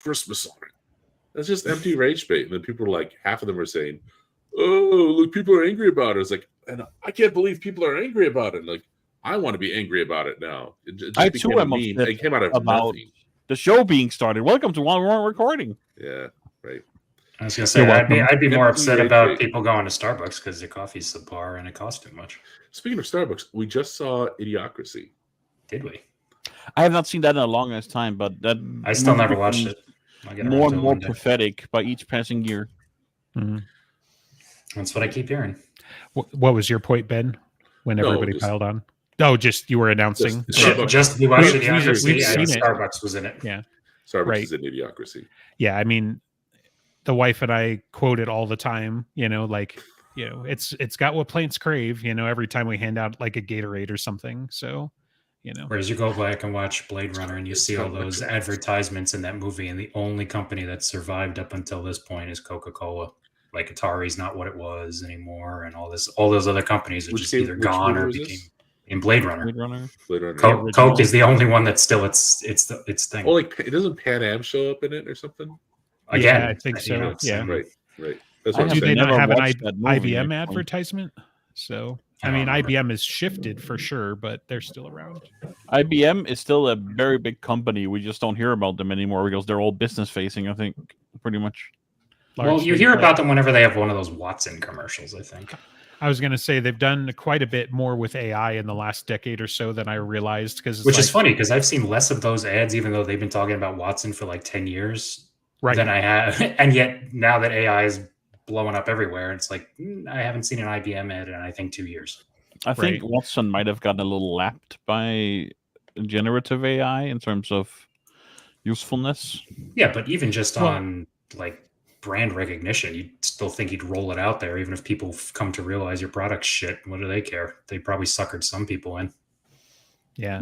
Christmas on it. That's just empty rage bait. And then people are like, half of them are saying, "Oh, look, people are angry about it." It's like, and I can't believe people are angry about it. Like, I want to be angry about it now. It just became a meme. It came out of nothing. The show being started. Welcome to While We Weren't Recording. Yeah, right. I was gonna say I'd be more upset about people going to Starbucks because their coffee's subpar and it costs too much. Speaking of Starbucks, we just saw Idiocracy. Did we? I have not seen that in a long time, but that I still never watched it. More and more pathetic by each passing year. Mm-hmm. That's what I keep hearing. What was your point, Ben? When everybody piled on? Oh, just you were announcing. Just you watched Idiocracy. Starbucks was in it. Yeah, Starbucks is in Idiocracy. Yeah, I mean, the wife and I quote it all the time. It's got what plants crave. Every time we hand out like a Gatorade or something. So, Whereas you go back and watch Blade Runner and you see all those advertisements in that movie, and the only company that survived up until this point is Coca-Cola. Like Atari's not what it was anymore, and all those other companies are just either gone or became in Blade Runner. Blade Runner. Coke is the only one that's still its thing. Oh, like doesn't Pan Am show up in it or something? Again, I think so. Yeah, right. That's what do they not have an IBM advertisement? So I mean, IBM has shifted for sure, but they're still around. IBM is still a very big company. We just don't hear about them anymore because they're all business facing. I think pretty much. Well, you hear about them whenever they have one of those Watson commercials, I think. I was going to say they've done quite a bit more with AI in the last decade or so than I realized. Which is funny because I've seen less of those ads, even though they've been talking about Watson for like 10 years than I have. And yet now that AI is blowing up everywhere, it's like, I haven't seen an IBM ad in, I think, 2 years. I think Watson might have gotten a little lapped by generative AI in terms of usefulness. Yeah, but even just on like brand recognition, you'd still think you'd roll it out there, even if people come to realize your product's shit. What do they care? They probably suckered some people in. Yeah.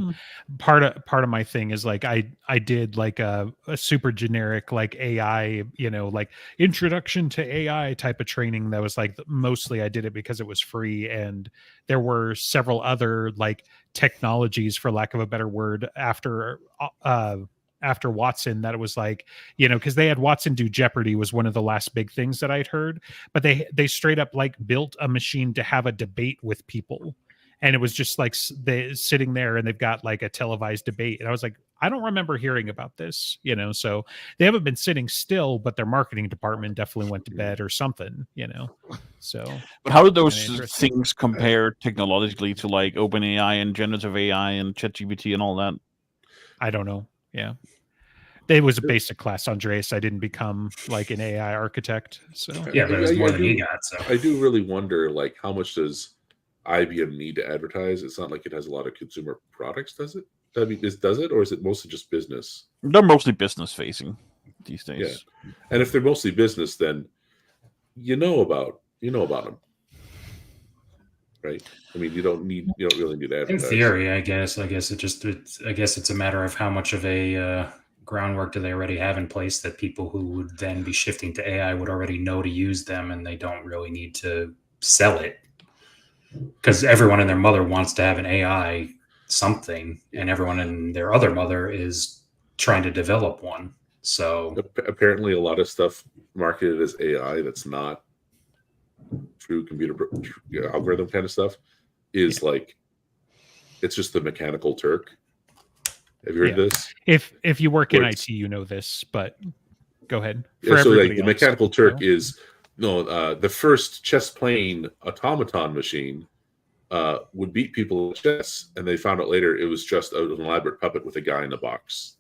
Part of my thing is like I did like a super generic like AI, like introduction to AI type of training that was like mostly I did it because it was free, and there were several other like technologies, for lack of a better word, after Watson that it was like, because they had Watson do Jeopardy was one of the last big things that I'd heard, but they straight up like built a machine to have a debate with people. And it was just like they sitting there and they've got like a televised debate. And I was like, I don't remember hearing about this, so they haven't been sitting still, but their marketing department definitely went to bed or something, so. But how do those things compare technologically to like OpenAI and generative AI and ChatGPT and all that? I don't know. Yeah. It was a basic class, Andreas. I didn't become like an AI architect. So yeah, but it was more than he got. So I do really wonder, like, how much does IBM need to advertise? It's not like it has a lot of consumer products, does it? I mean, does it, or is it mostly just business? They're mostly business facing these days. Yeah, and if they're mostly business, then you know about them, right? I mean, you don't really need to advertise. In theory, I guess it's a matter of how much of a groundwork do they already have in place that people who would then be shifting to AI would already know to use them, and they don't really need to sell it. Because everyone and their mother wants to have an AI something, and everyone and their other mother is trying to develop one. So apparently a lot of stuff marketed as AI that's not true computer algorithm kind of stuff is like, it's just the mechanical Turk. Have you heard this? If you work in IT, you know this, but go ahead. So like the mechanical Turk is the first chess playing automaton machine would beat people at chess, and they found out later it was just an elaborate puppet with a guy in the box.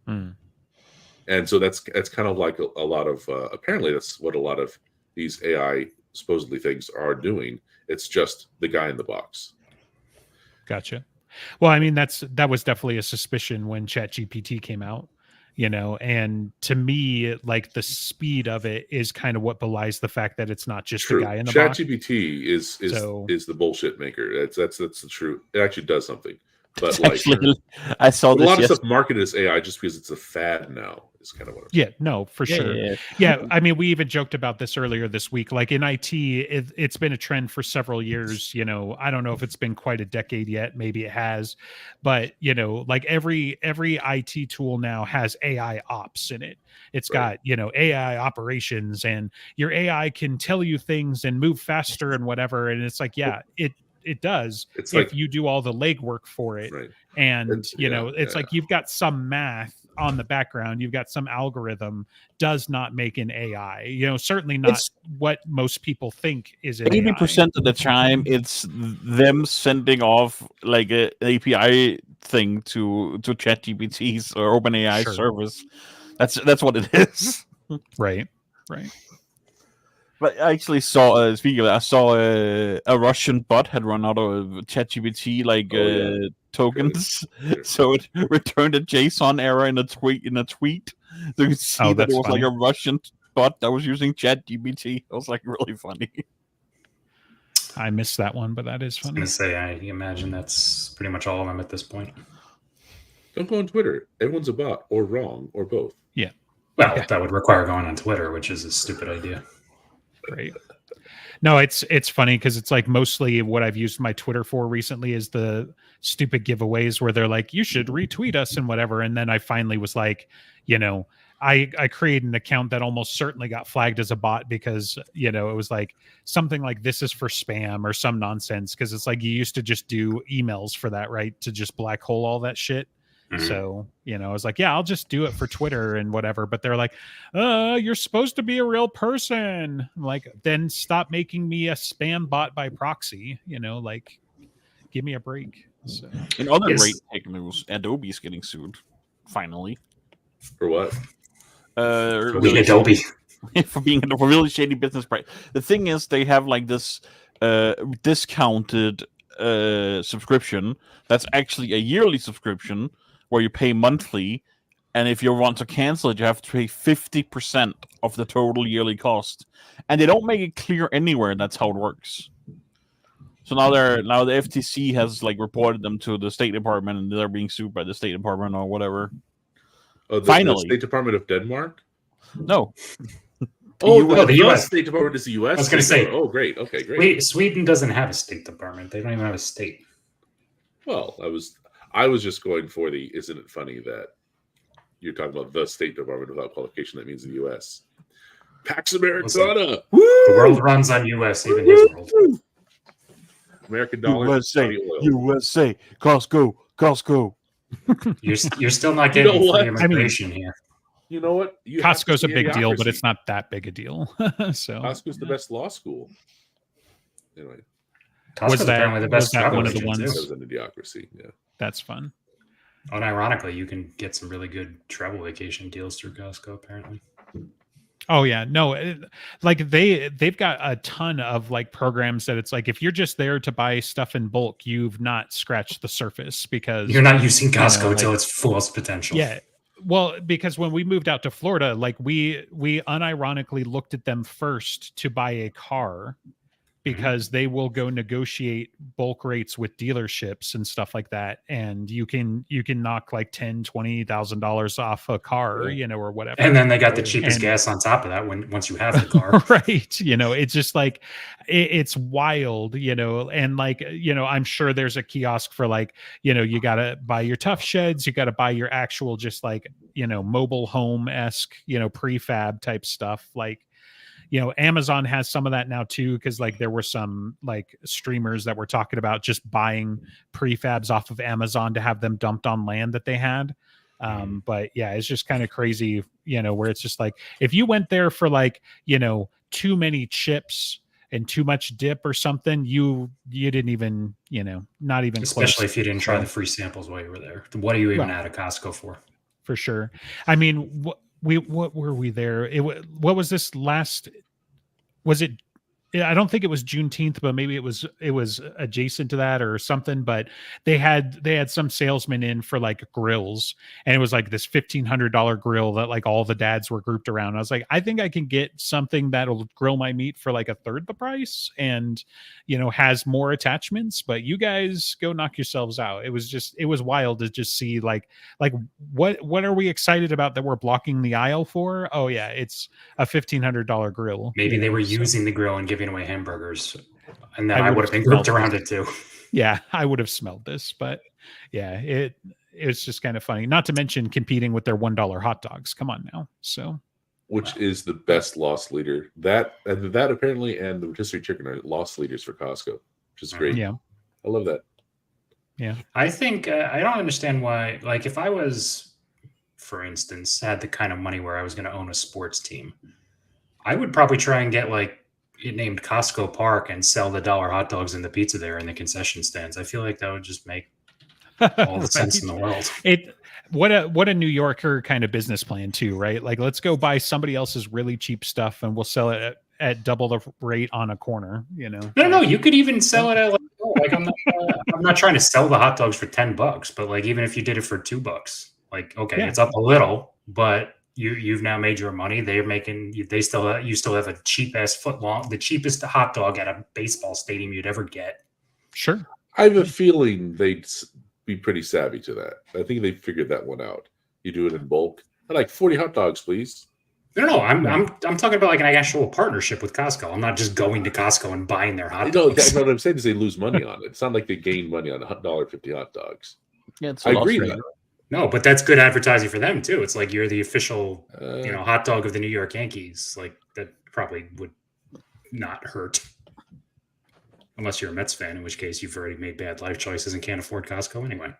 And so that's kind of like a lot of apparently that's what a lot of these AI supposedly things are doing. It's just the guy in the box. Gotcha. Well, I mean, that was definitely a suspicion when ChatGPT came out, and to me, like the speed of it is kind of what belies the fact that it's not just the guy in the box. ChatGPT is the bullshit maker. That's the truth. It actually does something. But like, Actually, I saw a this lot of yesterday. stuff marketed as AI just because it's a fad now is kind of what I'm Yeah, no, for sure. Yeah, I mean, we even joked about this earlier this week. Like in IT, it's been a trend for several years. You know, I don't know if it's been quite a decade yet. Maybe it has, but you know, like every IT tool now has AI ops in it. It's got, you know, AI operations, and your AI can tell you things and move faster and whatever. And it's like, yeah, it does It's if like, you do all the legwork for it. right. And you know, it's yeah. like you've got some math on the background, you've got some algorithm, does not make an AI. You know, certainly not It's what most people think is an 80% of the time, it's them sending off like an API thing to ChatGPT's or OpenAI Sure. service. That's what it is. Right. But I actually saw, speaking of that, I saw a Russian bot had run out of ChatGPT tokens, so it returned a JSON error in a tweet. So you could see that it was funny. like a Russian bot that was using ChatGPT. It was like really funny. I missed that one, but that is I funny. was going to say, I imagine that's pretty much all of them at this point. Don't go on Twitter. Everyone's a bot, or wrong, or both. Yeah. Well, that would require going on Twitter, which is a stupid idea. Right. No, it's funny because it's like mostly what I've used my Twitter for recently is the stupid giveaways where they're like, you should retweet us and whatever. And then I finally was like, you know, I created an account that almost certainly got flagged as a bot because, you know, it was like something like this is for spam or some nonsense. Cause it's like you used to just do emails for that, right? To just black hole all that shit. So, you know, I was like, yeah, I'll just do it for Twitter and whatever. But they're like, you're supposed to be a real person. I'm like, then stop making me a spam bot by proxy. You know, like, give me a break. So, in other great tech news, Adobe's getting sued. Finally. For what? Really Adobe. For being a really shady business practice. The thing is, they have like this discounted subscription that's actually a yearly subscription where you pay monthly, and if you want to cancel it, you have to pay 50% of the total yearly cost. And they don't make it clear anywhere that's how it works. So now the FTC has like reported them to the State Department, and they're being sued by the State Department or whatever. Oh, Finally, the State Department of Denmark? No. The US. US State Department is the US. I was going to say, oh, great. Okay, great. Sweden doesn't have a State Department. They don't even have a state. Well, I was just going for the. Isn't it funny that you're talking about the State Department without qualification? That means the U.S. Pax Americana. The world runs on U.S. Even his world. American dollar. USA. Costco. You're still not getting free immigration here. You know what? Costco's a big deal, but it's not that big a deal. So Costco's the best law school. Anyway. Costco's apparently the best one of the ones? That was an idiocracy. Yeah. That's fun. Unironically, you can get some really good travel vacation deals through Costco, apparently. Oh yeah, no, like they've got a ton of like programs that it's like if you're just there to buy stuff in bulk, you've not scratched the surface because you're not using Costco until its fullest potential. Yeah. Well, because when we moved out to Florida, like we unironically looked at them first to buy a car because they will go negotiate bulk rates with dealerships and stuff like that. And you can knock like $10,000-$20,000 off a car, you know, or whatever. And then they got the cheapest gas on top of that once you have the car. Right. You know, it's just like, it's wild, you know, and like, you know, I'm sure there's a kiosk for like, you know, you got to buy your tough sheds, you got to buy your actual, just like, you know, mobile home-esque, you know, prefab type stuff. Like, you know, Amazon has some of that now too, because like there were some like streamers that were talking about just buying prefabs off of Amazon to have them dumped on land that they had. But yeah, it's just kind of crazy, you know, where it's just like if you went there for like, you know, too many chips and too much dip or something, you didn't even, you know, not even especially close. if you didn't try the free samples while you were there. What are you even at a Costco for? For sure. I mean, what were we there? What was this last? Was it I don't think it was Juneteenth, but maybe it was adjacent to that or something. But they had some salesman in for like grills, and it was like this $1,500 grill that like all the dads were grouped around. I was like, I think I can get something that'll grill my meat for like a third the price, and has more attachments. But you guys go knock yourselves out. It was wild to just see like what are we excited about that we're blocking the aisle for? Oh yeah, it's a $1,500 grill. Maybe they were using the grill and giving away hamburgers, and then I would have been grouped around it too. Yeah, I would have smelled this, but yeah, it's just kind of funny. Not to mention competing with their $1 hot dogs. Come on now. So, which is the best loss leader. That apparently, and the rotisserie chicken are loss leaders for Costco, which is great. Yeah, I love that. Yeah, I think I don't understand why. Like, if I was, for instance, had the kind of money where I was going to own a sports team, I would probably try and get like it named Costco Park and sell the $1 hot dogs and the pizza there in the concession stands. I feel like that would just make all the sense in the world. What a New Yorker kind of business plan too, right? Like, let's go buy somebody else's really cheap stuff and we'll sell it at double the rate on a corner. No, you could even sell it at like I'm not trying to sell the hot dogs for $10, but like even if you did it for $2, like okay, it's up a little, but you've now made your money. You still have a cheap ass the cheapest hot dog at a baseball stadium you'd ever get. Sure. I have a feeling they'd be pretty savvy to that. I think they figured that one out. You do it in bulk. I like 40 hot dogs, please. No, I'm talking about like an actual partnership with Costco. I'm not just going to Costco and buying their hot dogs. What I'm saying is they lose money on it. It's not like they gain money on $1.50 hot dogs. Yeah, it's I agree with that. No, but that's good advertising for them too. It's like you're the official, hot dog of the New York Yankees. Like that probably would not hurt, unless you're a Mets fan, in which case you've already made bad life choices and can't afford Costco anyway.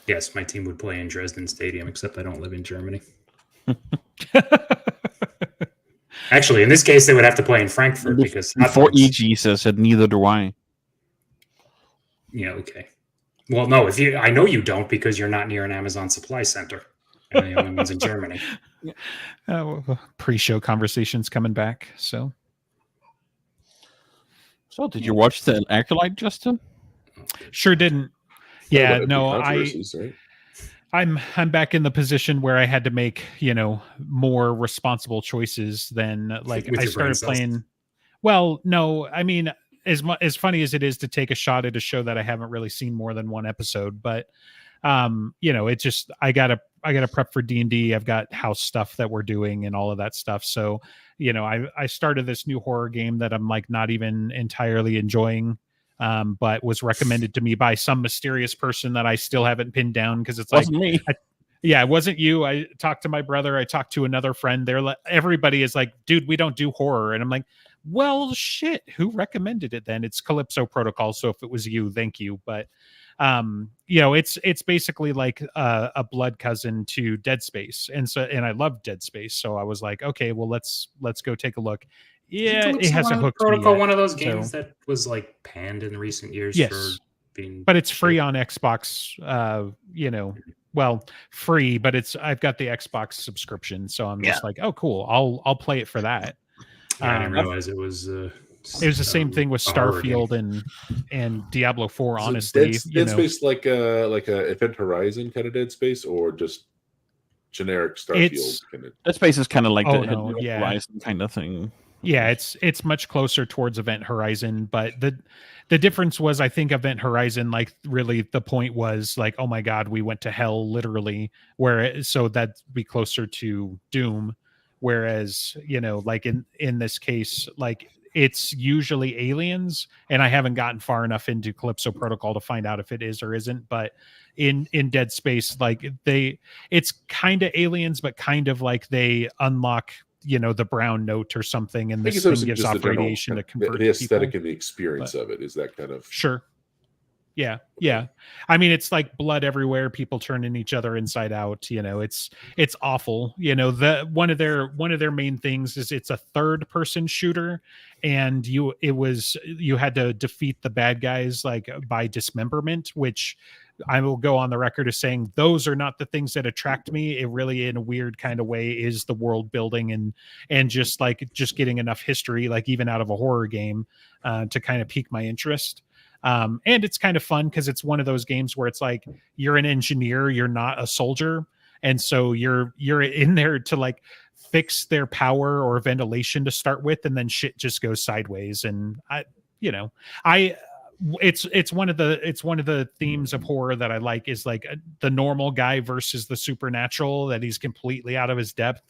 Yes, my team would play in Dresden Stadium, except I don't live in Germany. Actually, in this case, they would have to play in Frankfurt because before EG said neither do I. Yeah, okay. Well, no, I know you don't because you're not near an Amazon supply center, and the only one's in Germany. Pre-show conversations coming back. So did you watch the Acolyte, Justin? Sure didn't. Yeah, no, right? I'm back in the position where I had to make, more responsible choices than like I started playing. Well, no, I mean, as funny as it is to take a shot at a show that I haven't really seen more than one episode, but it's just I gotta prep for D&D. I've got house stuff that we're doing and all of that stuff. So, I started this new horror game that I'm like not even entirely enjoying. But was recommended to me by some mysterious person that I still haven't pinned down because it's wasn't me. It wasn't you. I talked to my brother. I talked to another friend. Everybody is like, dude, we don't do horror. And I'm like, well, shit, who recommended it then? It's Calypso Protocol. So if it was you, thank you. But, it's basically like a blood cousin to Dead Space. And I love Dead Space. So I was like, okay, well, let's go take a look. Yeah, it hasn't hooked me yet. One of those games that was like panned in recent years for being, but it's free on Xbox. Well, free, but I've got the Xbox subscription, so I'm just like, oh, cool. I'll play it for that. I didn't realize it was. It was the same thing with Starfield and Diablo 4. Honestly, Dead Space like a Event Horizon kind of Dead Space, or just generic Starfield kind of. Dead Space is kind of like the Horizon kind of thing. Yeah, it's much closer towards Event Horizon, but the difference was I think Event Horizon, like really the point was like, oh my God, we went to hell literally, so that'd be closer to Doom. Whereas, like in this case, like it's usually aliens, and I haven't gotten far enough into Calypso Protocol to find out if it is or isn't, but in Dead Space, like it's kind of aliens, but kind of like they unlock the brown note or something, and this thing gives off radiation to convert the aesthetic people. And the experience of it is that kind of sure. Yeah. I mean, it's like blood everywhere, people turning each other inside out. It's awful. One of their main things is it's a third person shooter, and you had to defeat the bad guys like by dismemberment, which I will go on the record as saying those are not the things that attract me. It really, in a weird kind of way, is the world building and just getting enough history, like even out of a horror game, to kind of pique my interest. And it's kind of fun because it's one of those games where it's like you're an engineer, you're not a soldier, and so you're in there to like fix their power or ventilation to start with, and then shit just goes sideways. And it's one of the themes of horror that I like, is like the normal guy versus the supernatural, that he's completely out of his depth.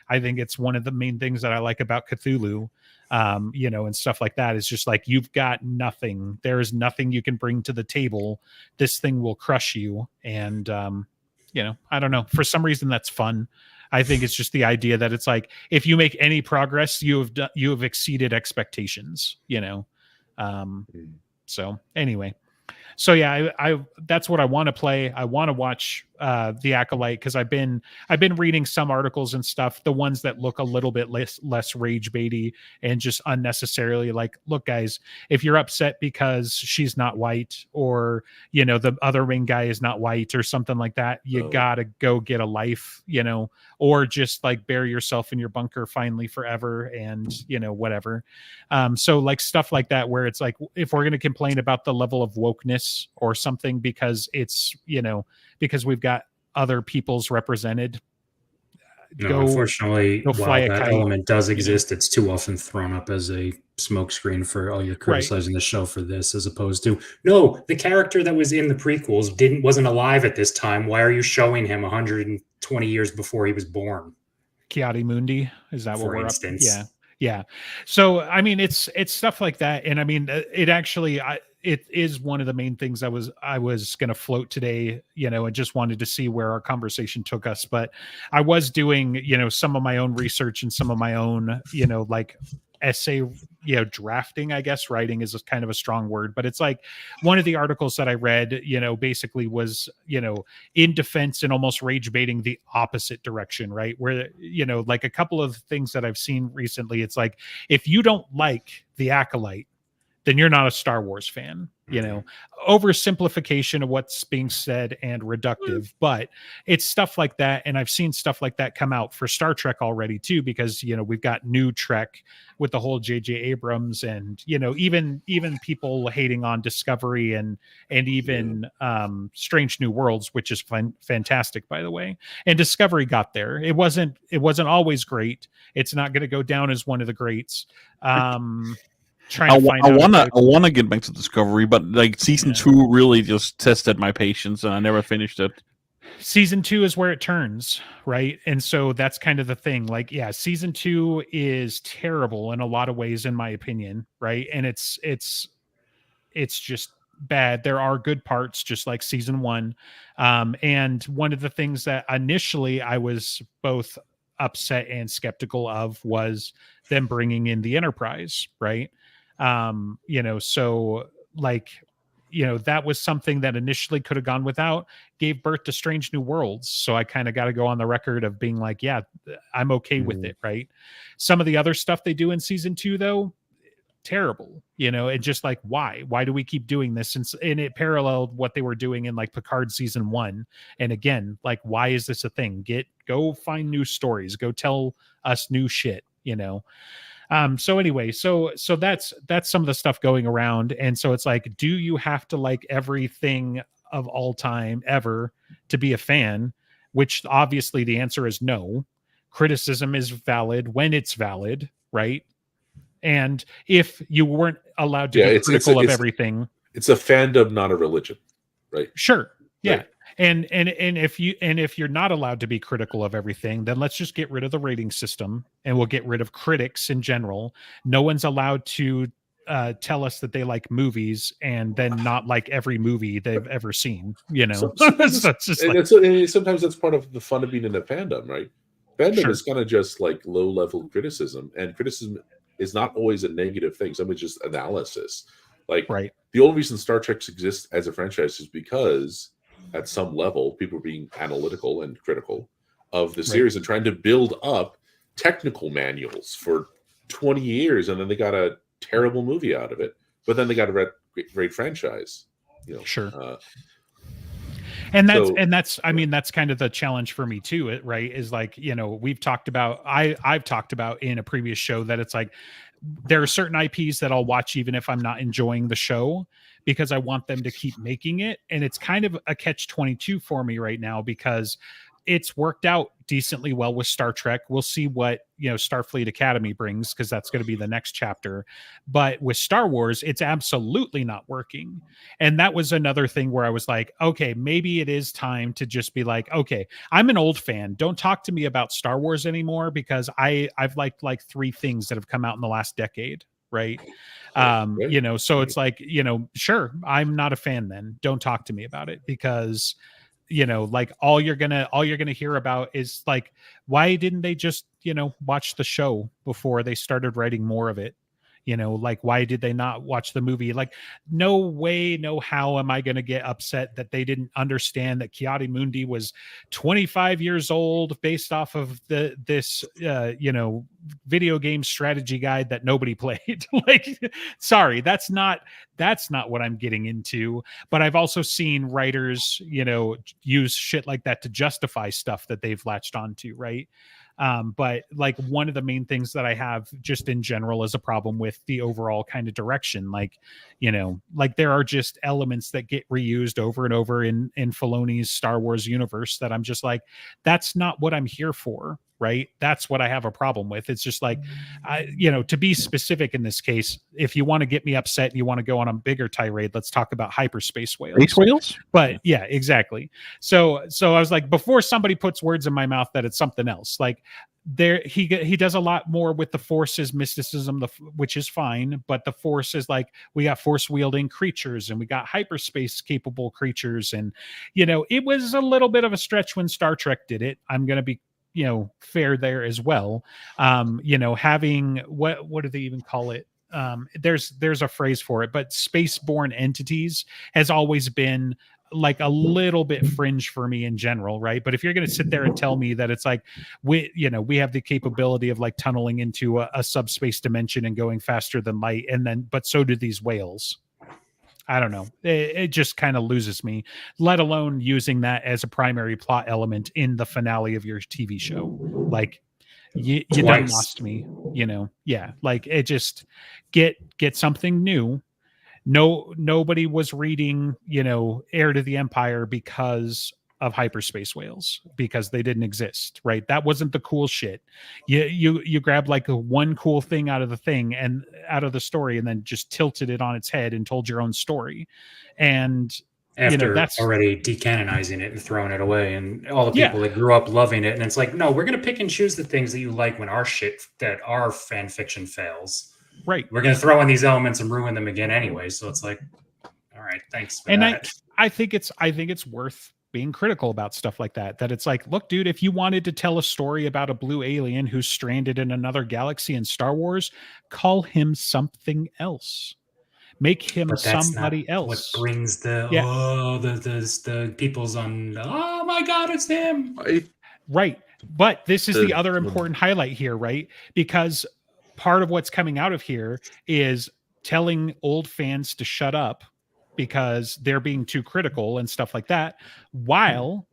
I think it's one of the main things that I like about Cthulhu, and stuff like that. Is just like, you've got nothing. There is nothing you can bring to the table. This thing will crush you. And, I don't know. For some reason, that's fun. I think it's just the idea that it's like, if you make any progress, you have exceeded expectations, So anyway, so yeah, I that's what I want to play. I want to watch The Acolyte, because I've been reading some articles and stuff, the ones that look a little bit less rage baity and just unnecessarily like, look guys, if you're upset because she's not white, or the other main guy is not white or something like that, you gotta go get a life, or just like bury yourself in your bunker finally forever, and whatever. So like stuff like that, where it's like, if we're going to complain about the level of wokeness or something because it's because we've got other peoples represented, unfortunately, go while fly a that kite, element does exist, it's too often thrown up as a smokescreen for, oh, you're criticizing the show for this, as opposed to, no, the character that was in the prequels wasn't alive at this time. Why are you showing him 120 years before he was born? Kiadi Mundi, is that what For we're instance. up? Yeah. So I mean, it's stuff like that, and I mean, it actually, it is one of the main things I was going to float today, and just wanted to see where our conversation took us. But I was doing, some of my own research and some of my own, like essay, drafting, I guess. Writing is kind of a strong word, but it's like one of the articles that I read, basically was, in defense and almost rage baiting the opposite direction, right? Where, like a couple of things that I've seen recently, it's like, if you don't like The Acolyte, then you're not a Star Wars fan, oversimplification of what's being said and reductive, but it's stuff like that. And I've seen stuff like that come out for Star Trek already too, because, we've got new Trek with the whole J.J. Abrams, and, even people hating on Discovery and even Strange New Worlds, which is fantastic, by the way. And Discovery got there. It wasn't always great. It's not going to go down as one of the greats. I want to get back to Discovery, but like season 2 really just tested my patience, and I never finished it. Season 2 is where it turns, right? And so that's kind of the thing. Like, yeah, season 2 is terrible in a lot of ways, in my opinion, right? And it's just bad. There are good parts, just like season 1. And one of the things that initially I was both upset and skeptical of was them bringing in the Enterprise, right? So like, that was something that initially could have gone without, gave birth to Strange New Worlds. So I kind of got to go on the record of being like, yeah, I'm okay with it. Right. Some of the other stuff they do in season 2, though, terrible, and just like, why do we keep doing this? And it paralleled what they were doing in like Picard season 1. And again, like, why is this a thing? Go find new stories, go tell us new shit, So anyway, so that's some of the stuff going around. And so it's like, do you have to like everything of all time ever to be a fan? Which obviously the answer is no. Criticism is valid when it's valid, right? And if you weren't allowed to be critical of everything, it's a fandom, not a religion, right? Sure, yeah. Right. And if you're not allowed to be critical of everything, then let's just get rid of the rating system, and we'll get rid of critics in general. No one's allowed to tell us that they like movies and then not like every movie they've ever seen. Sometimes that's part of the fun of being in a fandom, right? Fandom is kind of just like low-level criticism, and criticism is not always a negative thing. Sometimes just analysis. Like, the only reason Star Trek exists as a franchise is because at some level, people are being analytical and critical of the series and trying to build up technical manuals for 20 years. And then they got a terrible movie out of it. But then they got a great franchise. Sure. And So- that's I mean, that's kind of the challenge for me too, right? Is like, you know, we've talked about, I've talked about in a previous show that it's like there are certain IPs that I'll watch even if I'm not enjoying the show, because I want them to keep making it. And it's kind of a catch-22 for me right now, because it's worked out decently well with Star Trek. We'll see what, you know, Starfleet Academy brings, because that's going to be the next chapter. But with Star Wars, it's absolutely not working. And that was another thing where I was like, okay, maybe it is time to just be like, okay, I'm an old fan. Don't talk to me about Star Wars anymore, because I've liked like 3 things that have come out in the last decade. Right. You know, so it's like, you know, sure, I'm not a fan then. Don't talk to me about it, because you know, like all you're gonna hear about is like, why didn't they just, you know, watch the show before they started writing more of it? You know, like, why did they not watch the movie? Like, no way, no how am I going to get upset that they didn't understand that Kiadi Mundi was 25 years old based off of this you know, video game strategy guide that nobody played. Like, sorry, that's not what I'm getting into. But I've also seen writers, you know, use shit like that to justify stuff that they've latched onto, right? But like one of the main things that I have just in general is a problem with the overall kind of direction. Like, you know, like there are just elements that get reused over and over in Filoni's Star Wars universe that I'm just like, that's not what I'm here for. Right. That's what I have a problem with. It's just like, you know, to be specific in this case, if you want to get me upset and you want to go on a bigger tirade, let's talk about hyperspace whales. Space whales? But yeah, exactly. So I was like, before somebody puts words in my mouth that it's something else, like there, he does a lot more with the Force's mysticism, which is fine. But the Force is like, we got force wielding creatures and we got hyperspace capable creatures. And, you know, it was a little bit of a stretch when Star Trek did it. I'm going to be, you know, fair there as well. You know, having what do they even call it? There's a phrase for it, but spaceborne entities has always been like a little bit fringe for me in general, right? But if you're going to sit there and tell me that it's like we have the capability of like tunneling into a subspace dimension and going faster than light, and then but so do these whales. I don't know. It just kind of loses me, let alone using that as a primary plot element in the finale of your TV show. Like you done lost me, you know? Yeah. Like it just get something new. Nobody was reading, you know, Heir to the Empire because of hyperspace whales, because they didn't exist, right? That wasn't the cool shit. You grab like one cool thing out of the thing and out of the story, and then just tilted it on its head and told your own story. And after, you know, that's already decanonizing it and throwing it away, and all the people that grew up loving it. And it's like, no, we're going to pick and choose the things that you like when our shit, that our fan fiction fails. Right. We're going to throw in these elements and ruin them again anyway. So it's like, all right, thanks for that. I think it's worth being critical about stuff like that. That it's like, look, dude, if you wanted to tell a story about a blue alien who's stranded in another galaxy in Star Wars, call him something else. Make him somebody else. What brings the people's on? Oh my God, it's him! Right, but this is the other important highlight here, right? Because part of what's coming out of here is telling old fans to shut up because they're being too critical and stuff like that, while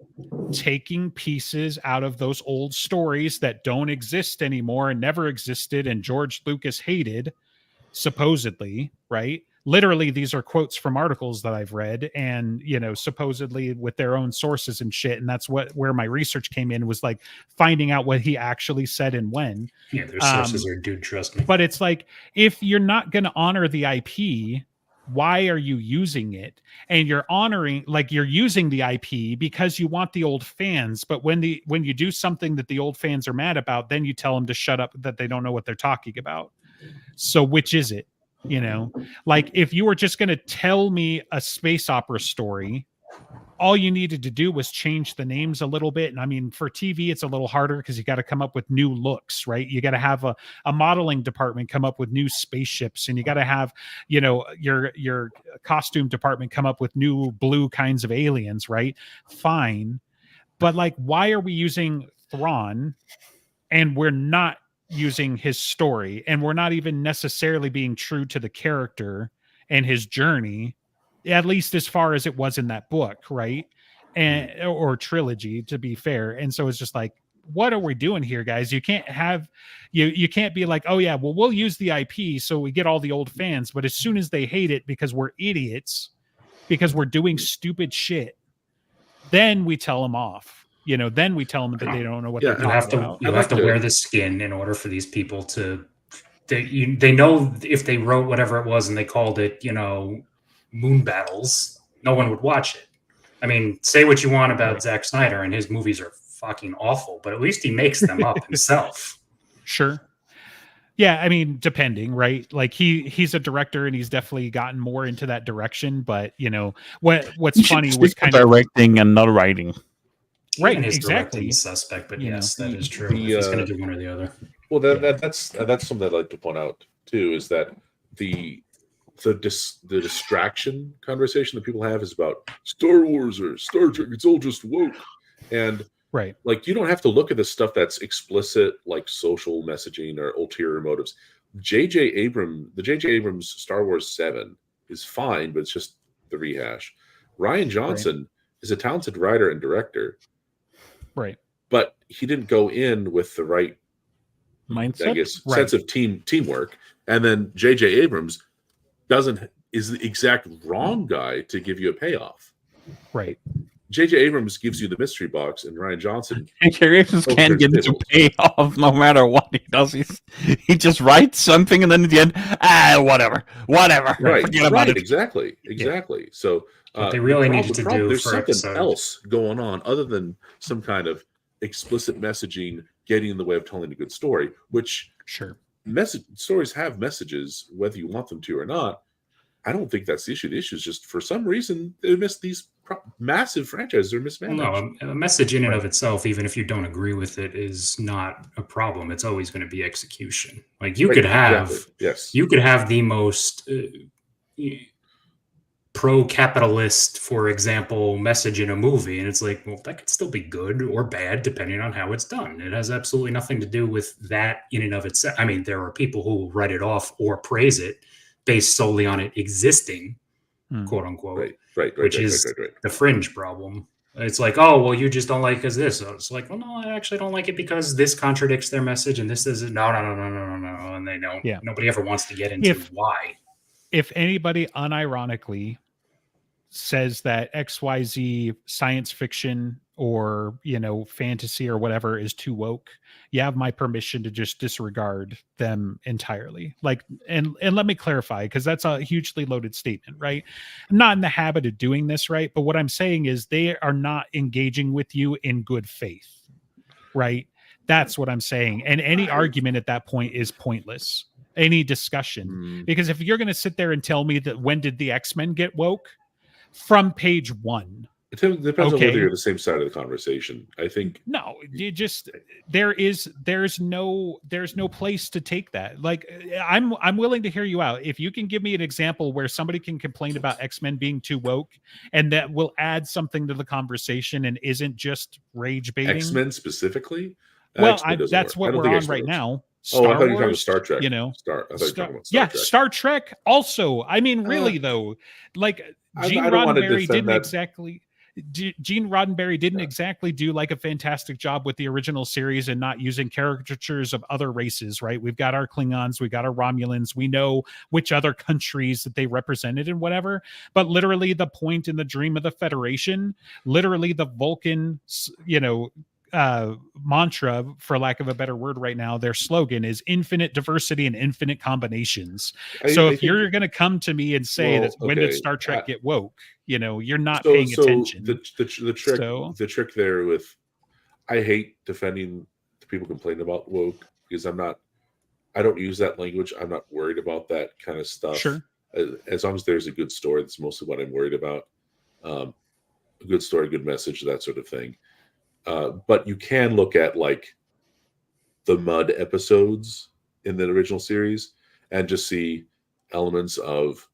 taking pieces out of those old stories that don't exist anymore and never existed and George Lucas hated, supposedly, right? Literally, these are quotes from articles that I've read, and you know, supposedly with their own sources and shit. And that's where my research came in, was like finding out what he actually said and when. Yeah, their sources are, dude, trust me. But it's like, if you're not going to honor the IP, why are you using it? And you're honoring, like, you're using the IP because you want the old fans. But when you do something that the old fans are mad about, then you tell them to shut up, that they don't know what they're talking about. So which is it? You know, like if you were just going to tell me a space opera story, all you needed to do was change the names a little bit. And I mean, for TV, it's a little harder because you got to come up with new looks, right? You got to have a modeling department come up with new spaceships, and you got to have, you know, your costume department come up with new blue kinds of aliens, right? Fine. But like, why are we using Thrawn and we're not using his story, and we're not even necessarily being true to the character and his journey, at least as far as it was in that book, right? and or trilogy, to be fair. And so it's just like, what are we doing here, guys? You can't have you can't be like, oh yeah, well, we'll use the IP so we get all the old fans, but as soon as they hate it because we're idiots, because we're doing stupid shit, then we tell them off. Then we tell them that they don't know what they're talking about. You have to wear the skin in order for these people to. They know if they wrote whatever it was and they called it, Moon Battles, no one would watch it. I mean, say what you want about Zack Snyder, and his movies are fucking awful, but at least he makes them up himself. Sure. Yeah, I mean, depending, right? Like he's a director and he's definitely gotten more into that direction, but what's funny was kind of directing and not writing. Right, Even his exactly. directing is suspect, but yes, that is true. He's going to do one or the other. Well, that's something I'd like to point out too, is that the distraction conversation that people have is about Star Wars or Star Trek. It's all just woke, and right, like you don't have to look at the stuff that's explicit, like social messaging or ulterior motives. The J.J. Abrams Star Wars 7 is fine, but it's just the rehash. Rian Johnson is a talented writer and director, right? But he didn't go in with the right mindset, I guess, sense of teamwork. And then J.J. Abrams is the exact wrong guy to give you a payoff. Right. J.J. Abrams gives you the mystery box, and Rian Johnson. J.J. Abrams can't get it to pay off no matter what he does. He just writes something, and then at the end, whatever. Right. Forget about it. Exactly. Yeah. So what they really needed to do there's for something episode else going on other than some kind of explicit messaging getting in the way of telling a good story, which stories have messages whether you want them to or not. I don't think that's the issue. The issue is just for some reason they missed these massive franchises are mismanaged. No, a message in and of itself, even if you don't agree with it, is not a problem. It's always going to be execution. Like you could have the most pro-capitalist, for example, message in a movie, and it's like, well, that could still be good or bad depending on how it's done. It has absolutely nothing to do with that in and of itself. I mean, there are people who will write it off or praise it based solely on it existing, quote unquote, which is the fringe problem. It's like, oh, well, you just don't like us this. So it's like, well, no, I actually don't like it because this contradicts their message and this isn't. No. And they don't. Yeah. Nobody ever wants to get into why. If anybody unironically says that XYZ science fiction or, fantasy or whatever is too woke, you have my permission to just disregard them entirely. Like, and let me clarify, because that's a hugely loaded statement, right? I'm not in the habit of doing this, right? But what I'm saying is they are not engaging with you in good faith, right? That's what I'm saying. And any argument at that point is pointless. Any discussion. Because if you're going to sit there and tell me that when did the X-Men get woke? From page 1. It depends on whether you're the same side of the conversation. I think no, you just there's no place to take that. Like I'm willing to hear you out. If you can give me an example where somebody can complain about X-Men being too woke and that will add something to the conversation and isn't just rage baiting. X-Men specifically? Well, that's what we're on right now. I thought you were talking about Star Trek. Star Trek also. I mean, really though, like Gene Roddenberry didn't exactly do like a fantastic job with the original series and not using caricatures of other races, right? We've got our Klingons, we got our Romulans, we know which other countries that they represented and whatever. But literally the point in the Dream of the Federation, literally the Vulcan, mantra, for lack of a better word right now, their slogan is infinite diversity and infinite combinations. If you're going to come to me and say that when did Star Trek get woke, you're not paying attention. The trick there with, I hate defending the people complaining about woke because I don't use that language. I'm not worried about that kind of stuff. Sure. As long as there's a good story, that's mostly what I'm worried about. A good story, good message, that sort of thing. But you can look at like the Mud episodes in the original series and just see elements of,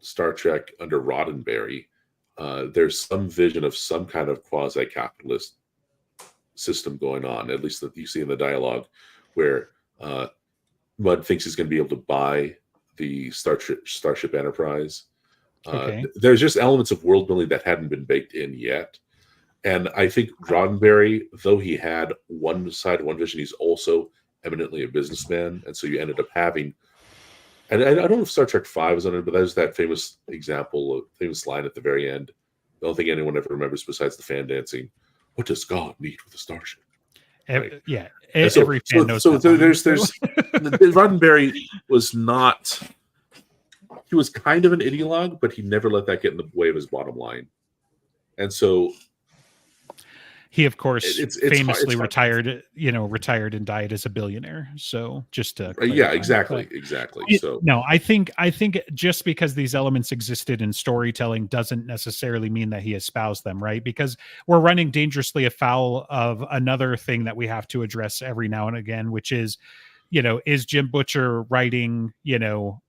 Star Trek under Roddenberry. There's some vision of some kind of quasi-capitalist system going on, at least that you see in the dialogue, where Mud thinks he's going to be able to buy the Starship Enterprise Okay. There's just elements of world building that hadn't been baked in yet. And I think Roddenberry, though he had one side, one vision, he's also eminently a businessman. And so you ended up having, and I don't know if Star Trek V is on it, but there's that famous example, famous line at the very end. I don't think anyone ever remembers besides the fan dancing. What does God need with a starship? Right. Yeah. Every fan knows. So there's Roddenberry was not. He was kind of an ideologue, but he never let that get in the way of his bottom line. And so he, of course, famously hard. retired and died as a billionaire. So just to clarify. Yeah, exactly. So no, I think just because these elements existed in storytelling doesn't necessarily mean that he espoused them, right? Because we're running dangerously afoul of another thing that we have to address every now and again, which is, is Jim Butcher writing,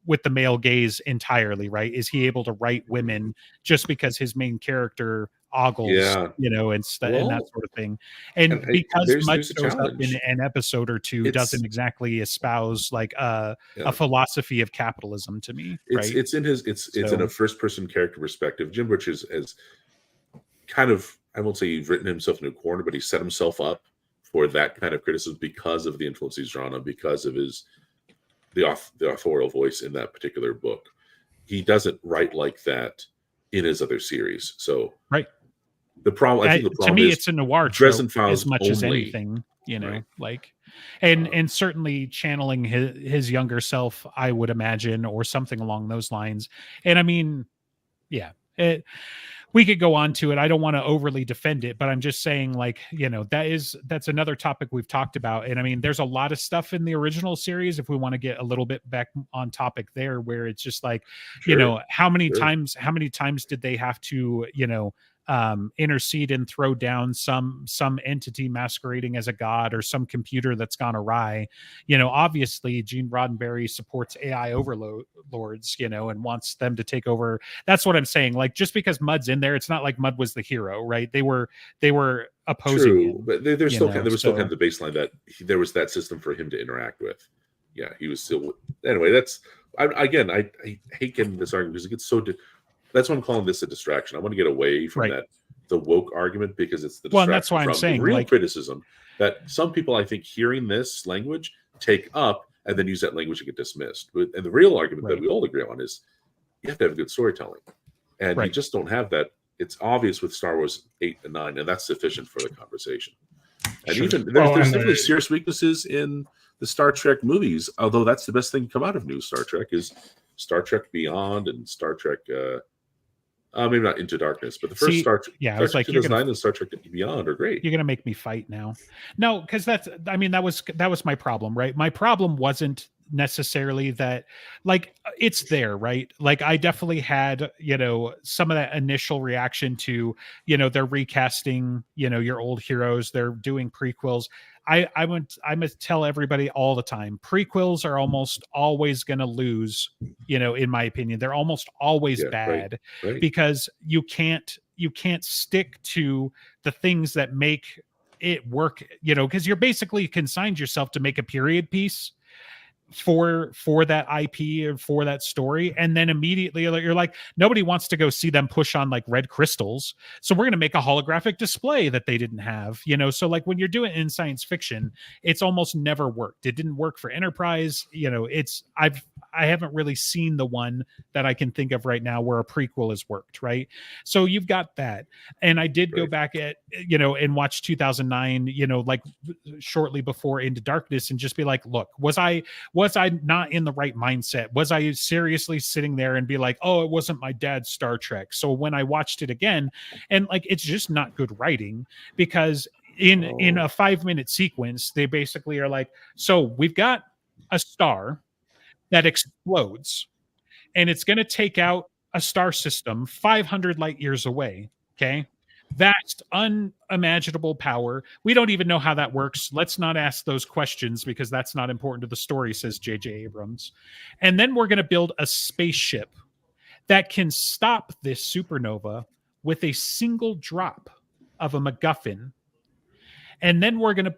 with the male gaze entirely, right? Is he able to write women just because his main character ogles, and that sort of thing? And because Mud shows up in an episode or two, doesn't exactly espouse like a philosophy of capitalism to me, right? It's in a first person character perspective. Jim Butcher has kind of, I won't say he's written himself into a corner, but he set himself up for that kind of criticism because of the influence he's drawn on, because of the authorial voice in that particular book. He doesn't write like that in his other series. So right. I think the problem to me, is it's a noir trope as much as anything, right. like, and certainly channeling his younger self, I would imagine, or something along those lines. And I mean, yeah, we could go on to it. I don't want to overly defend it, but I'm just saying, like, that's another topic we've talked about. And I mean, there's a lot of stuff in the original series, if we want to get a little bit back on topic there, where it's just like, how many times did they have to, intercede and throw down some entity masquerading as a god or some computer that's gone awry? Obviously Gene Roddenberry supports AI overlords, and wants them to take over. That's what I'm saying. Like, just because Mud's in there, it's not like Mud was the hero, right? They were opposing him, but there was still kind of the baseline that there was that system for him to interact with. Yeah, he was still. Anyway, I hate getting this argument because it gets so. That's why I'm calling this a distraction. I want to get away from the woke argument, because it's the distraction and that's why I'm saying the real criticism that some people, I think, hearing this language take up and then use that language and get dismissed. And the real argument that we all agree on is you have to have good storytelling, and you just don't have that. It's obvious with Star Wars 8 and 9, and that's sufficient for the conversation. And even there's definitely serious weaknesses in the Star Trek movies, although that's the best thing to come out of new Star Trek is Star Trek Beyond and Star Trek. Maybe not Into Darkness, but the first Star Trek, I was like, 2009 and Star Trek Beyond are great. You're gonna make me fight now. No, because that was my problem, right? My problem wasn't necessarily that, like, it's there, right? Like, I definitely had, some of that initial reaction to, they're recasting, your old heroes, they're doing prequels. I'm gonna tell everybody all the time, prequels are almost always going to lose, in my opinion. They're almost always bad, right. Because you can't stick to the things that make it work, because you're basically consigned yourself to make a period piece for that IP or for that story, and then immediately you're like, nobody wants to go see them push on like red crystals, so we're going to make a holographic display that they didn't have. So like when you're doing it in science fiction, it's almost never worked. It didn't work for Enterprise. I haven't really seen the one that I can think of right now where a prequel has worked, right? So you've got that. And I did go back at, and watch 2009, like shortly before Into Darkness, and just be like, look, was I not in the right mindset? Was I seriously sitting there and be like, oh, it wasn't my dad's Star Trek? So when I watched it again, and like, it's just not good writing, because in a 5-minute sequence, they basically are like, so we've got a star that explodes, and it's going to take out a star system 500 light years away. Okay. Vast, unimaginable power. We don't even know how that works. Let's not ask those questions, because that's not important to the story, says J.J. Abrams. And then we're going to build a spaceship that can stop this supernova with a single drop of a MacGuffin. And then we're going to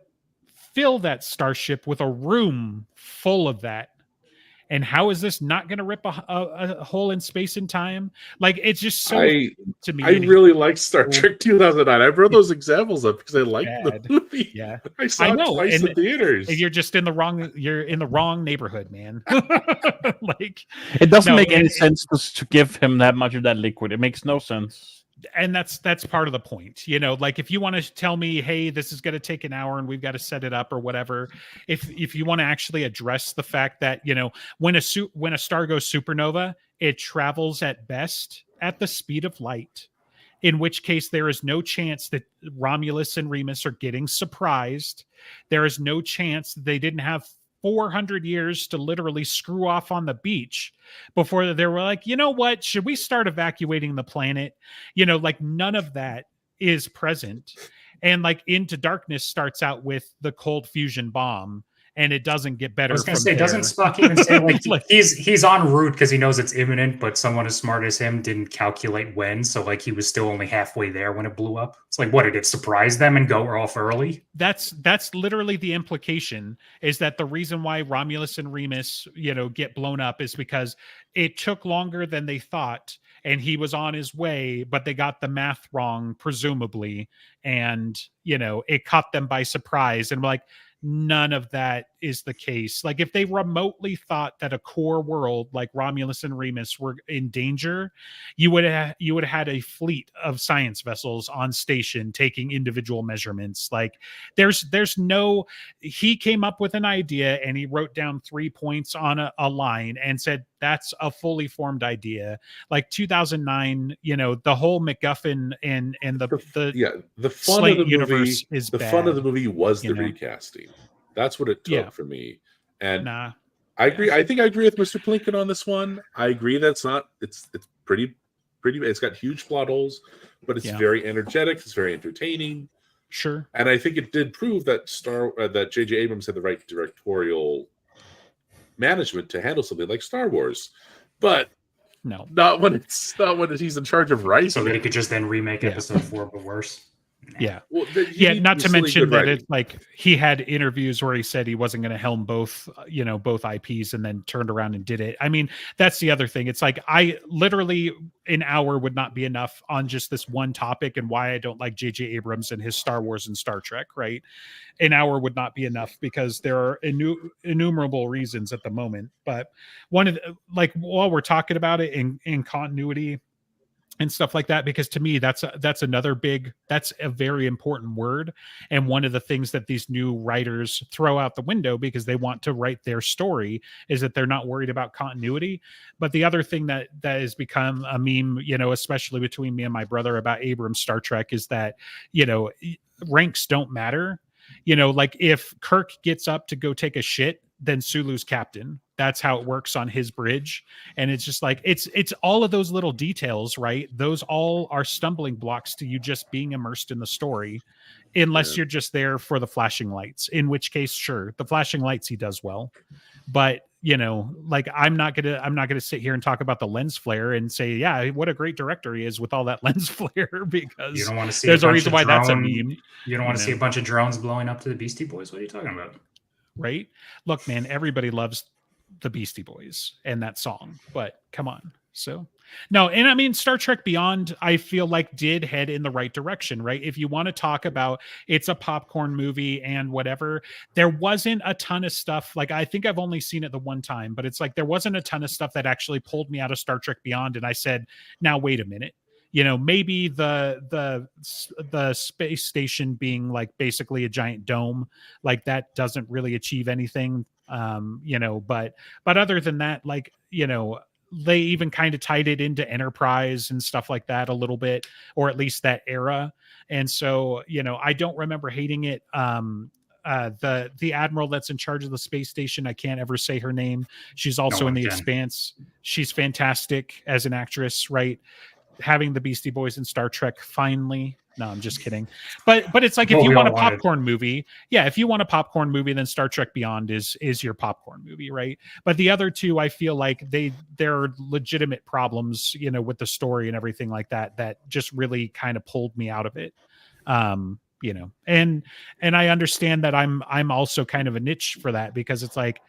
fill that starship with a room full of that. And how is this not going to rip a hole in space and time? Like, it's just so to me. I really like Star Trek 2009. I brought those examples up because I like the movie. Yeah, I saw it twice in theaters. You're just in the wrong neighborhood, man. Like, it doesn't make any sense to give him that much of that liquid. It makes no sense. And that's part of the point, you know. Like, if you want to tell me, hey, this is going to take an hour and we've got to set it up or whatever, if you want to actually address the fact that, you know, when a star goes supernova, it travels at best at the speed of light, in which case there is no chance that Romulus and Remus are getting surprised. There is no chance that they didn't have 400 years to literally screw off on the beach before they were like, you know what, should we start evacuating the planet? You know, like, none of that is present. And like, Into Darkness starts out with the cold fusion bomb, and it doesn't get better. I was going to say, doesn't Spock even say like he's en route because he knows it's imminent, but someone as smart as him didn't calculate when, so like he was still only halfway there when it blew up. It's like, what, did it surprise them and go off early? That's literally the implication, is that the reason why Romulus and Remus, you know, get blown up is because it took longer than they thought, and he was on his way, but they got the math wrong, presumably, and, you know, it caught them by surprise. And like, none of that is the case. Like, if they remotely thought that a core world like Romulus and Remus were in danger, you would have had a fleet of science vessels on station taking individual measurements. Like, there's no, he came up with an idea and he wrote down 3 points on a line and said, that's a fully formed idea. Like 2009, you know, the whole MacGuffin and the fun of the universe movie is the bad, fun of the movie was the you know? Recasting. That's what it took for me. And I agree. I think I agree with Mr. Plinken on this one. I agree that it's pretty, it's got huge plot holes, but it's very energetic. It's very entertaining. Sure. And I think it did prove that that J.J. Abrams had the right directorial management to handle something like Star Wars, but not when he's in charge of writing. So that he could just then remake Episode 4, but worse. Yeah. Well, not to mention that it's like he had interviews where he said he wasn't going to helm both IPs, and then turned around and did it. I mean, that's the other thing. It's like, I literally, an hour would not be enough on just this one topic and why I don't like J.J. Abrams and his Star Wars and Star Trek, right? An hour would not be enough because there are innumerable reasons at the moment. But one of the, like, while we're talking about it in continuity and stuff like that, because to me that's a very important word, and one of the things that these new writers throw out the window because they want to write their story is that they're not worried about continuity. But the other thing that has become a meme, you know, especially between me and my brother about Abrams Star Trek, is that, you know, ranks don't matter. You know, like, if Kirk gets up to go take a shit, then Sulu's captain. That's how it works on his bridge. And it's just like, it's all of those little details, right? Those all are stumbling blocks to you just being immersed in the story, unless you're just there for the flashing lights, in which case, sure, the flashing lights he does well. But, you know, like, I'm not gonna sit here and talk about the lens flare and say, yeah, what a great director he is with all that lens flare, because you don't want to see there's a reason why that's a meme. You don't want to see a bunch of drones blowing up to the Beastie Boys. What are you talking about? Right? Look, man, everybody loves the Beastie Boys and that song, but come on. So no, and I mean, Star Trek Beyond, I feel like did head in the right direction, right? If you want to talk about it's a popcorn movie and whatever, there wasn't a ton of stuff. Like, I think I've only seen it the one time, but it's like, there wasn't a ton of stuff that actually pulled me out of Star Trek Beyond. And I said, now, wait a minute. You know, maybe the space station being like basically a giant dome, like, that doesn't really achieve anything. You know, but other than that, like, you know, they even kind of tied it into Enterprise and stuff like that a little bit, or at least that era. And so, you know, I don't remember hating it. The admiral that's in charge of the space station, I can't ever say her name. She's also in The Expanse. She's fantastic as an actress, right? Having the Beastie Boys in Star Trek finally. No, I'm just kidding. But it's like, if you want a popcorn movie, if you want a popcorn movie, then Star Trek Beyond is your popcorn movie, right? But the other two, I feel like there are legitimate problems, you know, with the story and everything like that just really kind of pulled me out of it. You know, and I understand that I'm also kind of a niche for that, because it's like,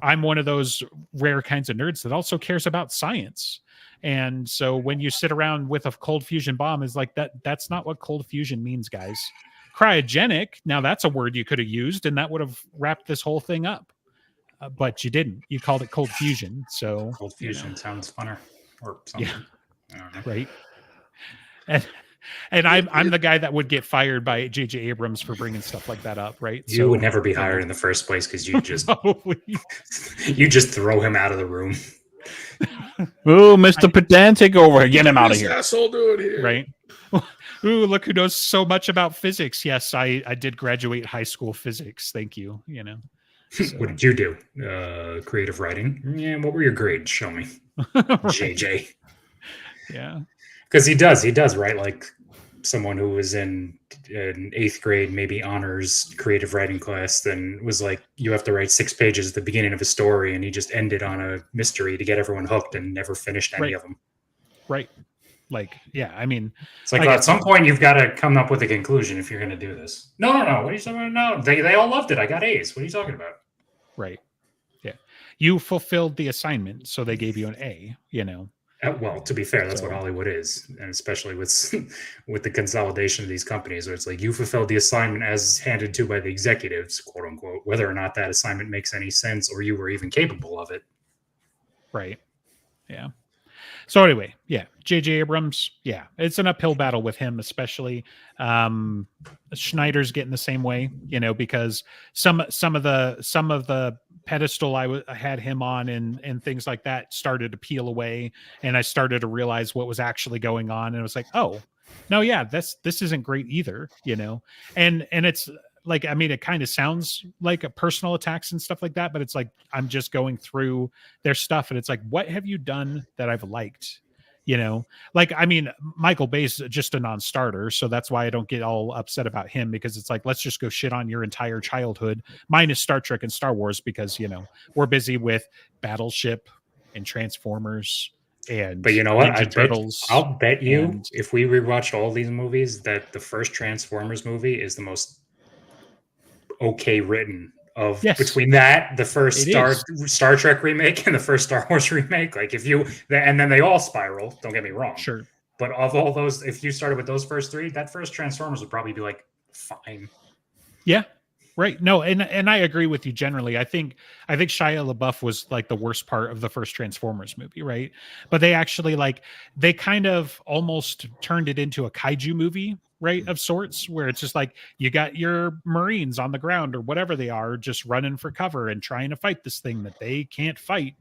I'm one of those rare kinds of nerds that also cares about science. And so when you sit around with a cold fusion bomb, is like that's not what cold fusion means, guys. Cryogenic, now that's a word you could have used, and that would have wrapped this whole thing up. But you didn't. You called it cold fusion. So Cold fusion sounds funner or something. Yeah. I don't know. Right. And I'm the guy that would get fired by J.J. Abrams for bringing stuff like that up, right? You would never be hired in the first place because you just probably. you just throw him out of the room. Oh, Mr. Pedantic over here. Get him out of here. Asshole doing here. Right. Ooh, look who knows so much about physics. Yes, I did graduate high school physics. Thank you. So. What did you do? Creative writing. Yeah. What were your grades? Show me, Right. JJ. Yeah. Because he does, right? Like someone who was in an 8th grade, maybe honors creative writing class, then was like, you have to write 6 pages at the beginning of a story, and he just ended on a mystery to get everyone hooked and never finished any of them. Right. Like, yeah, I mean, it's like at some point you've got to come up with a conclusion if you're going to do this. No. What are you talking about? No, they all loved it. I got A's. What are you talking about? Right. Yeah. You fulfilled the assignment, so they gave you an A, Well, to be fair, that's what Hollywood is, and especially with the consolidation of these companies, where it's like you fulfilled the assignment as handed to by the executives, quote unquote, whether or not that assignment makes any sense or you were even capable of it. Right. Yeah. So anyway, yeah, J.J. Abrams, yeah, it's an uphill battle with him, especially. Schneider's getting the same way, because some of the pedestal I had him on and things like that started to peel away, and I started to realize what was actually going on, and it was like, oh, no, yeah, this isn't great either, and it's like, I mean, it kind of sounds like a personal attacks and stuff like that, but it's like, I'm just going through their stuff and it's like, what have you done that I've liked? Like, I mean, Michael Bay's just a non-starter. So that's why I don't get all upset about him, because it's like, let's just go shit on your entire childhood, minus Star Trek and Star Wars, because, we're busy with Battleship and Transformers. But you know what? I'll bet you if we rewatched all these movies that the first Transformers movie is the most okay written of between that, the first Star Trek remake and the first Star Wars remake. Like and then they all spiral, don't get me wrong. Sure. But of all those, if you started with those first 3, that first Transformers would probably be like fine. Yeah. Right. No, and I agree with you generally. I think Shia LaBeouf was like the worst part of the first Transformers movie, right? But they actually they kind of almost turned it into a kaiju movie, right, of sorts, where it's just like you got your Marines on the ground or whatever they are just running for cover and trying to fight this thing that they can't fight,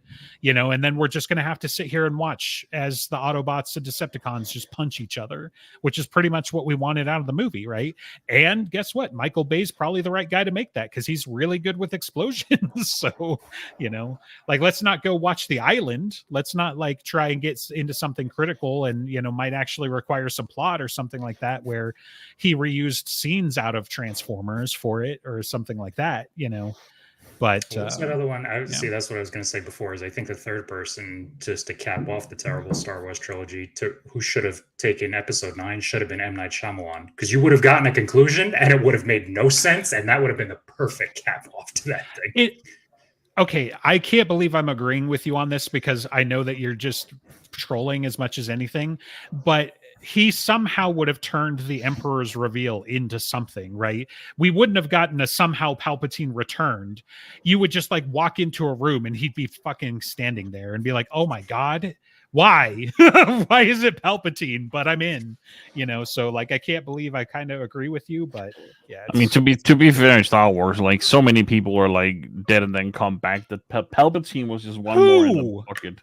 and then we're just going to have to sit here and watch as the Autobots and Decepticons just punch each other, which is pretty much what we wanted out of the movie, right? And guess what? Michael Bay's probably the right guy to make that, because he's really good with explosions. So, let's not go watch The Island. Let's not try and get into something critical and, might actually require some plot or something like that, where he reused scenes out of Transformers for it or something like that, But what's that other one? See, that's what I was going to say before. Is I think the third person, just to cap off the terrible Star Wars trilogy, who should have taken Episode 9 should have been M. Night Shyamalan, because you would have gotten a conclusion and it would have made no sense, and that would have been the perfect cap off to that thing. Okay, I can't believe I'm agreeing with you on this, because I know that you're just trolling as much as anything, but he somehow would have turned the Emperor's reveal into something, right? We wouldn't have gotten a somehow Palpatine returned. You would just walk into a room and he'd be fucking standing there and be like, oh my God, why? Why is it Palpatine? But I'm in, so I can't believe I kind of agree with you, but yeah. I mean, to be fair in Star Wars, so many people are dead and then come back. That Palpatine was just one more in the bucket.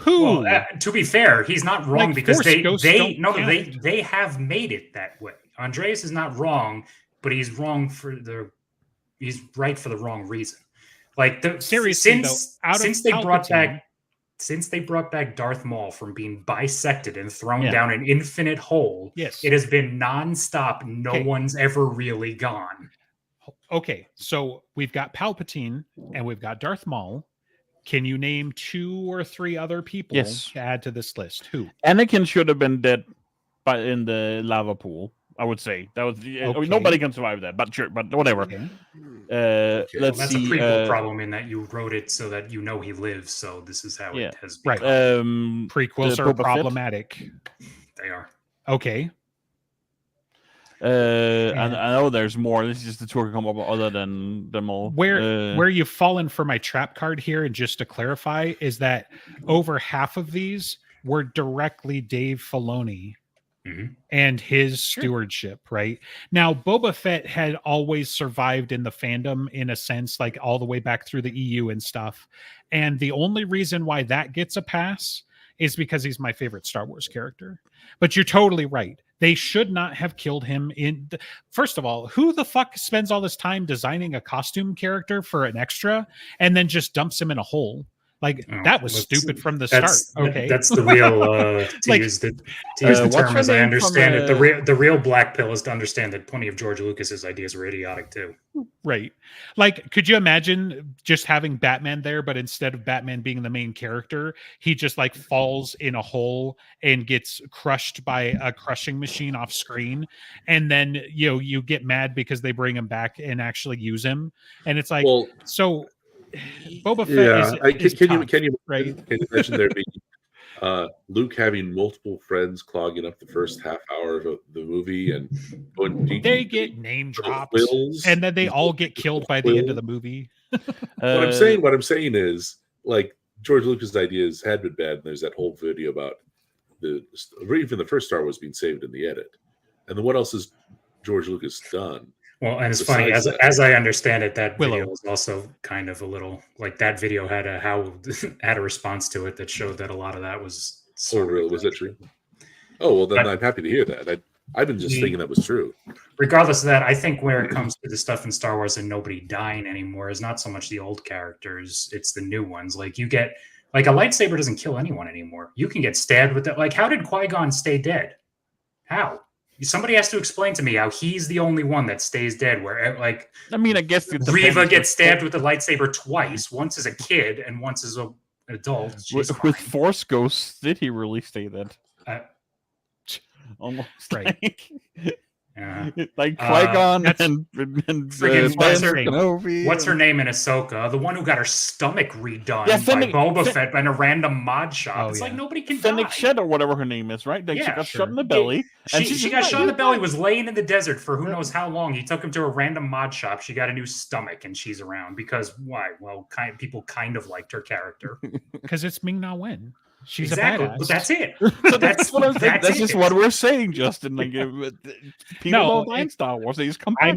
Well, to be fair, he's not wrong, because they have made it that way. Andreas is not wrong, but he's right for the wrong reason. Seriously, since they brought back Darth Maul from being bisected and thrown down an infinite hole, it has been nonstop. No one's ever really gone. Okay, so we've got Palpatine and we've got Darth Maul. Can you name 2 or 3 other people to add to this list? Who? Anakin should have been dead in the lava pool. I would say that was. I mean, Okay. nobody can survive that, but sure, but whatever. Okay. Well, Let's that's see. a prequel problem in that you wrote it so that you know he lives. So this is how Yeah. it has Right. become. Prequels the are Boba Fett. problematic. They are. Okay. And I know there's more. This is just the two come up other than them all. Where you've fallen for my trap card here, and just to clarify, is that over half of these were directly Dave Filoni and his stewardship, right? Now, Boba Fett had always survived in the fandom in a sense, like all the way back through the EU and stuff. And the only reason why that gets a pass is because he's my favorite Star Wars character. But you're totally right. They should not have killed him in. First of all, who the fuck spends all this time designing a costume character for an extra and then just dumps him in a hole? Like, that was stupid from the start. Okay, that's the real Like, use the term as I understand it. from, The real black pill is to understand that plenty of George Lucas's ideas were idiotic too. right. Like, could you imagine just having Batman there, but instead of Batman being the main character, he just like falls in a hole and gets crushed by a crushing machine off screen, and then you get mad because they bring him back and actually use him, and it's like, Well, so Boba Fett is can tough, you right? can you imagine there being Luke having multiple friends clogging up the first half hour of the movie, and they get name drops, quills, and then they all get killed by the end of the movie. What I'm saying is, like, George Lucas' ideas had been bad, and there's that whole video about even the first Star Wars being saved in the edit. And then what else has George Lucas done? Well, and it's funny, as I understand it, that video was also kind of a little like that video had a response to it that showed that a lot of that was. Was that true? Oh, well, then I'm happy to hear that. I've been just thinking that was true. Regardless of that, I think where it comes to the stuff in Star Wars and nobody dying anymore is not so much the old characters; it's the new ones. Like you get, like a lightsaber doesn't kill anyone anymore. You can get stabbed with that. Like, how did Qui-Gon stay dead? How? Somebody has to explain to me how he's the only one that stays dead. Where, like, I mean, I guess Reva gets stabbed with a lightsaber twice, once as a kid and once as an adult. With Force Ghosts, did he really stay dead? Almost right. Like Qui-Gon and what's her name in Ahsoka? The one who got her stomach redone by Boba Fett in a random mod shop. It's like nobody can Fennec Shed or whatever her name is, right? Like she got shot in the belly. She got shot in the belly, was laying in the desert for who knows how long. He took him to a random mod shop. She got a new stomach and she's around. Because why? Well, people kind of liked her character. Because it's Ming-Na Wen. She's exactly, a badass. But that's it. So that's what I'm saying. That's just what we're saying, Justin. Like, people don't like Star Wars. They just come back.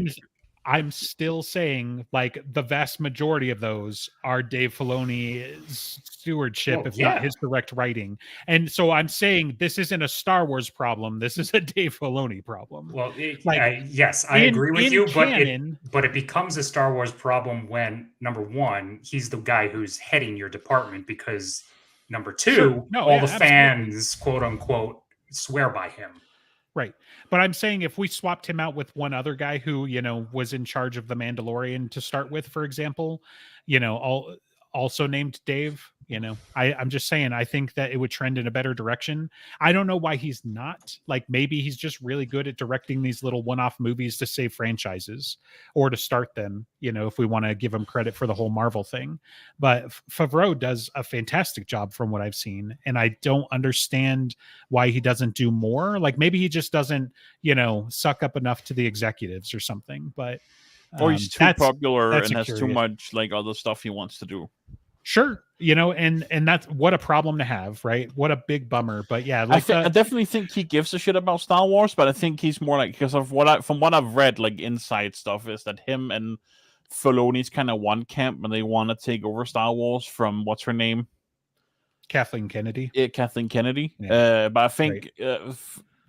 I'm still saying, like, the vast majority of those are Dave Filoni's stewardship, if not his direct writing. And so I'm saying this isn't a Star Wars problem. This is a Dave Filoni problem. Well, yes, I agree with you, but it becomes a Star Wars problem when, number one, he's the guy who's heading your department, because number two, the fans, quote unquote, swear by him. Right. But I'm saying if we swapped him out with one other guy who, was in charge of the Mandalorian to start with, for example, also named Dave, I'm just saying, I think that it would trend in a better direction. I don't know why he's not. Like, maybe he's just really good at directing these little one-off movies to save franchises or to start them, if we want to give him credit for the whole Marvel thing. But Favreau does a fantastic job from what I've seen. And I don't understand why he doesn't do more. Like, maybe he just doesn't, suck up enough to the executives or something. But or he's too popular and has too much like other stuff he wants to do. Sure, and that's what a problem to have, right? What a big bummer. But yeah, like I definitely think he gives a shit about Star Wars, but I think he's more like, because of from what I've read, like inside stuff, is that him and Filoni's kind of one camp, and they want to take over Star Wars from what's her name, Kathleen Kennedy. Yeah, Kathleen Kennedy. Yeah. But I think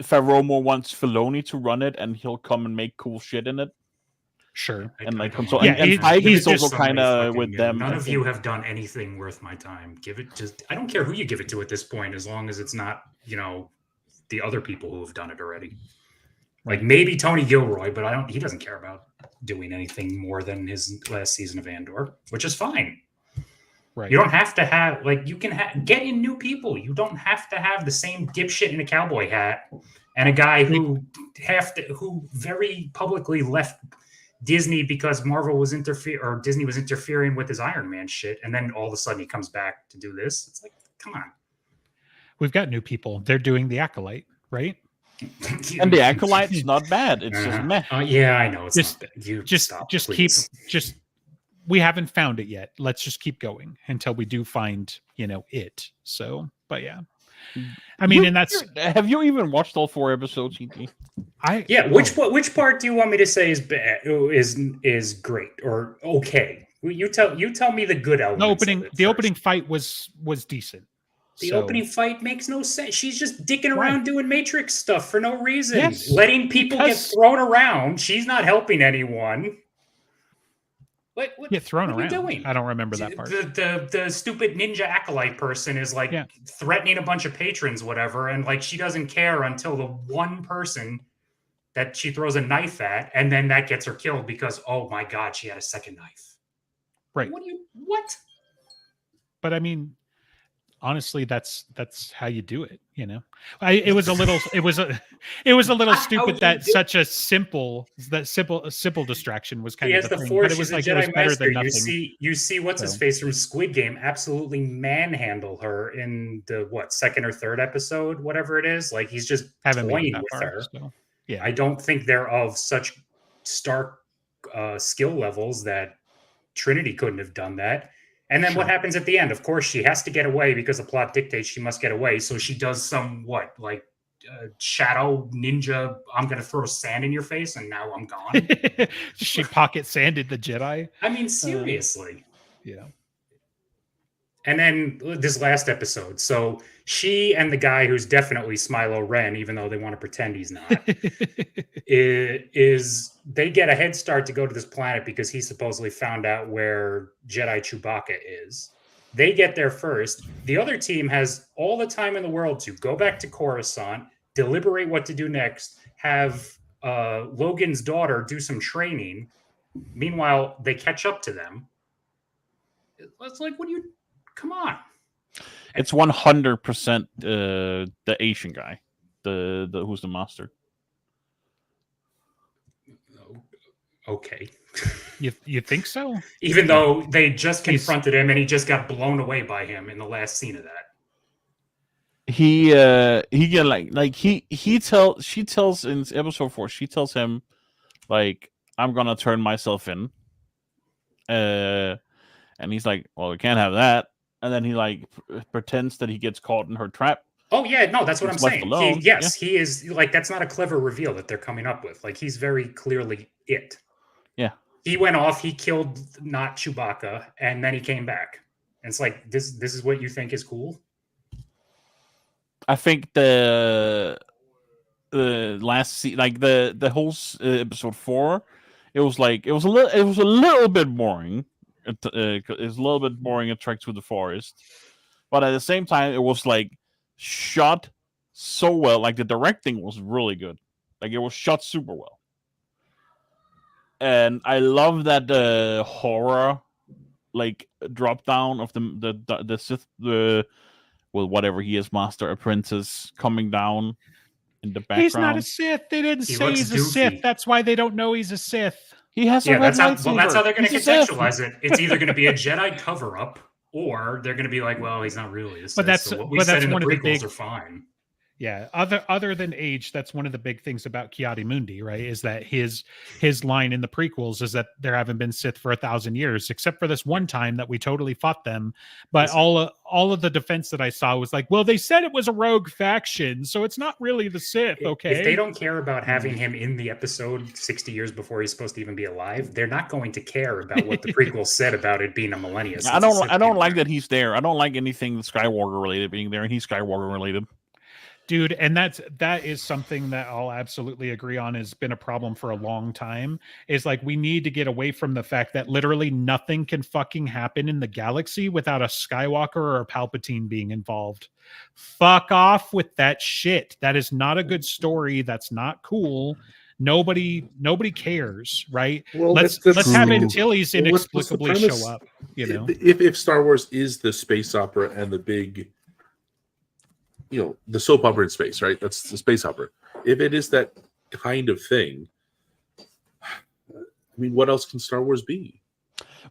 Favreau more wants Filoni to run it, and he'll come and make cool shit in it. Sure. And like he's also kind of with them. None of you have done anything worth my time. I don't care who you give it to at this point, as long as it's not, the other people who have done it already. Like maybe Tony Gilroy, but he doesn't care about doing anything more than his last season of Andor, which is fine. Right. You don't have to have like you can get in new people. You don't have to have the same dipshit in a cowboy hat and a guy who very publicly left Disney because Marvel was Disney was interfering with his Iron Man shit, and then all of a sudden he comes back to do this. It's like, come on. We've got new people. They're doing the Acolyte, right? And the Acolyte's not bad. It's just meh. Yeah, I know. It's Just- not bad. You Just stop, just please. we haven't found it yet. Let's just keep going until we do find, it. So, but yeah. I mean, and that's Have you even watched all 4 episodes, ET? Which part do you want me to say is bad? Is great or okay? You tell me the good elements. the opening fight was decent. The So- opening fight makes no sense. She's just dicking around doing Matrix stuff for no reason. Yes, letting people get thrown around. She's not helping anyone. What get thrown what are you around. doing? I don't remember that part. The stupid ninja acolyte person is like threatening a bunch of patrons, whatever, and like she doesn't care until the one person that she throws a knife at, and then that gets her killed because oh my god, she had a second knife. Right. What? But I mean, honestly, that's how you do it. It was a little stupid that such a simple distraction was kind He of has the the thing, Force. but it was She's like a it was Jedi better Master. than nothing. You see what's his face from Squid Game absolutely manhandle her in the second or third episode, whatever it is. Like he's just Haven't made it toying that with far, her. so, yeah. I don't think they're of such stark skill levels that Trinity couldn't have done that. And then what happens at the end? Of course, she has to get away because the plot dictates she must get away. So she does some shadow ninja. I'm going to throw sand in your face, and now I'm gone. She pocket sanded the Jedi. I mean, seriously. Yeah. And then this last episode. So she and the guy who's definitely Smilo Ren, even though they want to pretend he's not, is they get a head start to go to this planet because he supposedly found out where Jedi Chewbacca is. They get there first. The other team has all the time in the world to go back to Coruscant, deliberate what to do next, have Logan's daughter do some training. Meanwhile, they catch up to them. It's like, come on. It's 100% the Asian guy, the who's the master. Okay. You think so? Even though they just confronted him and he just got blown away by him in the last scene of that. She tells in episode 4, she tells him like, I'm gonna turn myself in. And he's like, well, we can't have that. And then he pretends that he gets caught in her trap. Oh yeah, no, that's what I'm saying. Alone. He is that's not a clever reveal that they're coming up with. Like he's very clearly it. Yeah. He went off, he killed not Chewbacca, and then he came back. And it's like this is what you think is cool? I think the last the whole episode 4, it was a little bit boring. It's a little bit boring. A trek through the forest, but at the same time, it was shot so well. Like the directing was really good. Like it was shot super well, and I love that the horror drop down of the Sith whatever he is, Master Apprentice coming down in the background. He's not a Sith. They didn't say he's a Sith. That's why they don't know he's a Sith. He has a red lightsaber. That's how they're going to contextualize it. It's either going to be a Jedi cover-up, or they're going to be like, well, he's not really a Sith. But that's so what we said in the prequels are fine. Yeah, other than age, that's one of the big things about Ki-Adi-Mundi, right? Is that his line in the prequels is that there haven't been Sith for 1,000 years, except for this one time that we totally fought them. But all of the defense that I saw was like, well, they said it was a rogue faction, so it's not really the Sith. Okay, if they don't care about having him in the episode 60 years before he's supposed to even be alive, they're not going to care about what the prequels said about it being a millennia. I don't like that he's there. I don't like anything Skywalker related being there, and he's Skywalker related. Dude, and that is something that I'll absolutely agree on has been a problem for a long time, is we need to get away from the fact that literally nothing can fucking happen in the galaxy without a Skywalker or a Palpatine being involved. Fuck off with that shit. That is not a good story. That's not cool. Nobody cares, right? Well, let's that's have true. Antilles Well, what's the inexplicably premise? show up, you know. If Star Wars is the space opera and the big, the soap opera in space, right? That's the space opera. If it is that kind of thing, I mean, what else can Star Wars be?